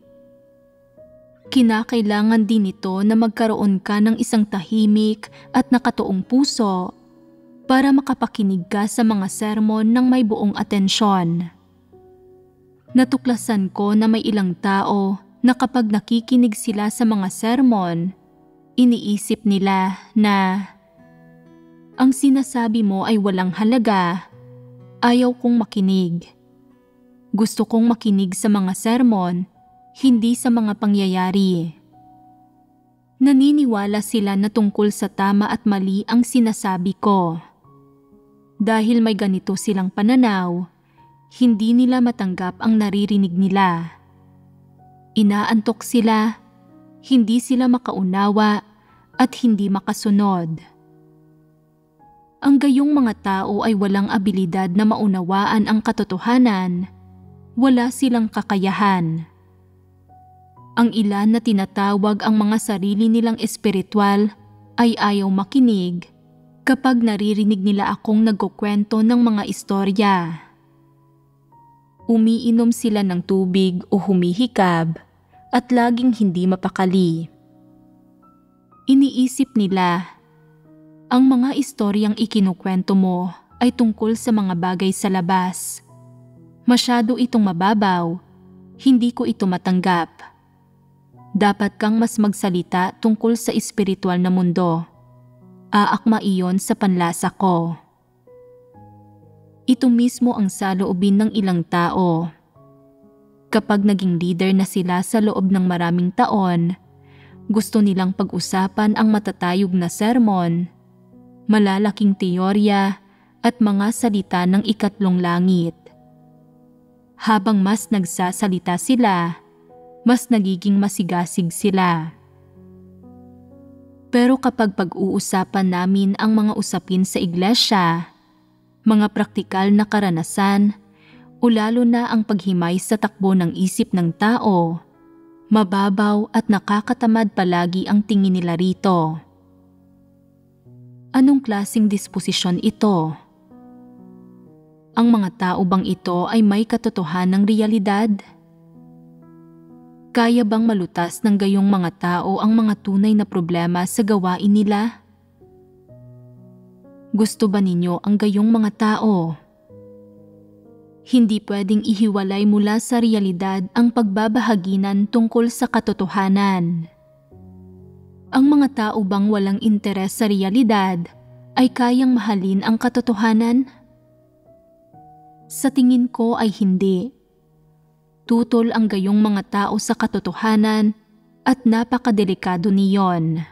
Kinakailangan din ito na magkaroon ka ng isang tahimik at nakatuong puso para makapakinig ka sa mga sermon ng may buong atensyon. Natuklasan ko na may ilang tao na kapag nakikinig sila sa mga sermon, iniisip nila na ang sinasabi mo ay walang halaga. Ayaw kong makinig. Gusto kong makinig sa mga sermon, hindi sa mga pangyayari. Naniniwala sila na tungkol sa tama at mali ang sinasabi ko. Dahil may ganito silang pananaw, Hindi nila matanggap ang naririnig nila. Inaantok sila, hindi sila makaunawa at hindi makasunod. Ang gayong mga tao ay walang abilidad na maunawaan ang katotohanan. Wala silang kakayahan. Ang ilan na tinatawag ang mga sarili nilang espiritual ay ayaw makinig kapag naririnig nila akong nagkukwento ng mga istorya. Umiinom sila ng tubig o humihikab at laging hindi mapakali. Iniisip nila, ang mga istoryang ikinukwento mo ay tungkol sa mga bagay sa labas. Masyado itong mababaw, hindi ko ito matanggap. Dapat kang mas magsalita tungkol sa espiritual na mundo. Aakma iyon sa panlasa ko. Ito mismo ang saloobin ng ilang tao. Kapag naging leader na sila sa loob ng maraming taon, gusto nilang pag-usapan ang matatayog na sermon, malalaking teorya at mga salita ng ikatlong langit. Habang mas nagsasalita sila, mas nagiging masigasig sila. Pero kapag pag-uusapan namin ang mga usapin sa iglesia, mga praktikal na karanasan, o lalo na ang paghimay sa takbo ng isip ng tao, mababaw at nakakatamad palagi ang tingin nila rito. Anong klaseng disposisyon ito? Ang mga tao bang ito ay may katotohanang realidad? Kaya bang malutas ng gayong mga tao ang mga tunay na problema sa gawain nila? Gusto ba ninyo ang gayong mga tao? Hindi pwedeng ihiwalay mula sa realidad ang pagbabahaginan tungkol sa katotohanan. Ang mga tao bang walang interes sa realidad ay kayang mahalin ang katotohanan? Sa tingin ko ay hindi. Tutol ang gayong mga tao sa katotohanan at napakadelikado niyon.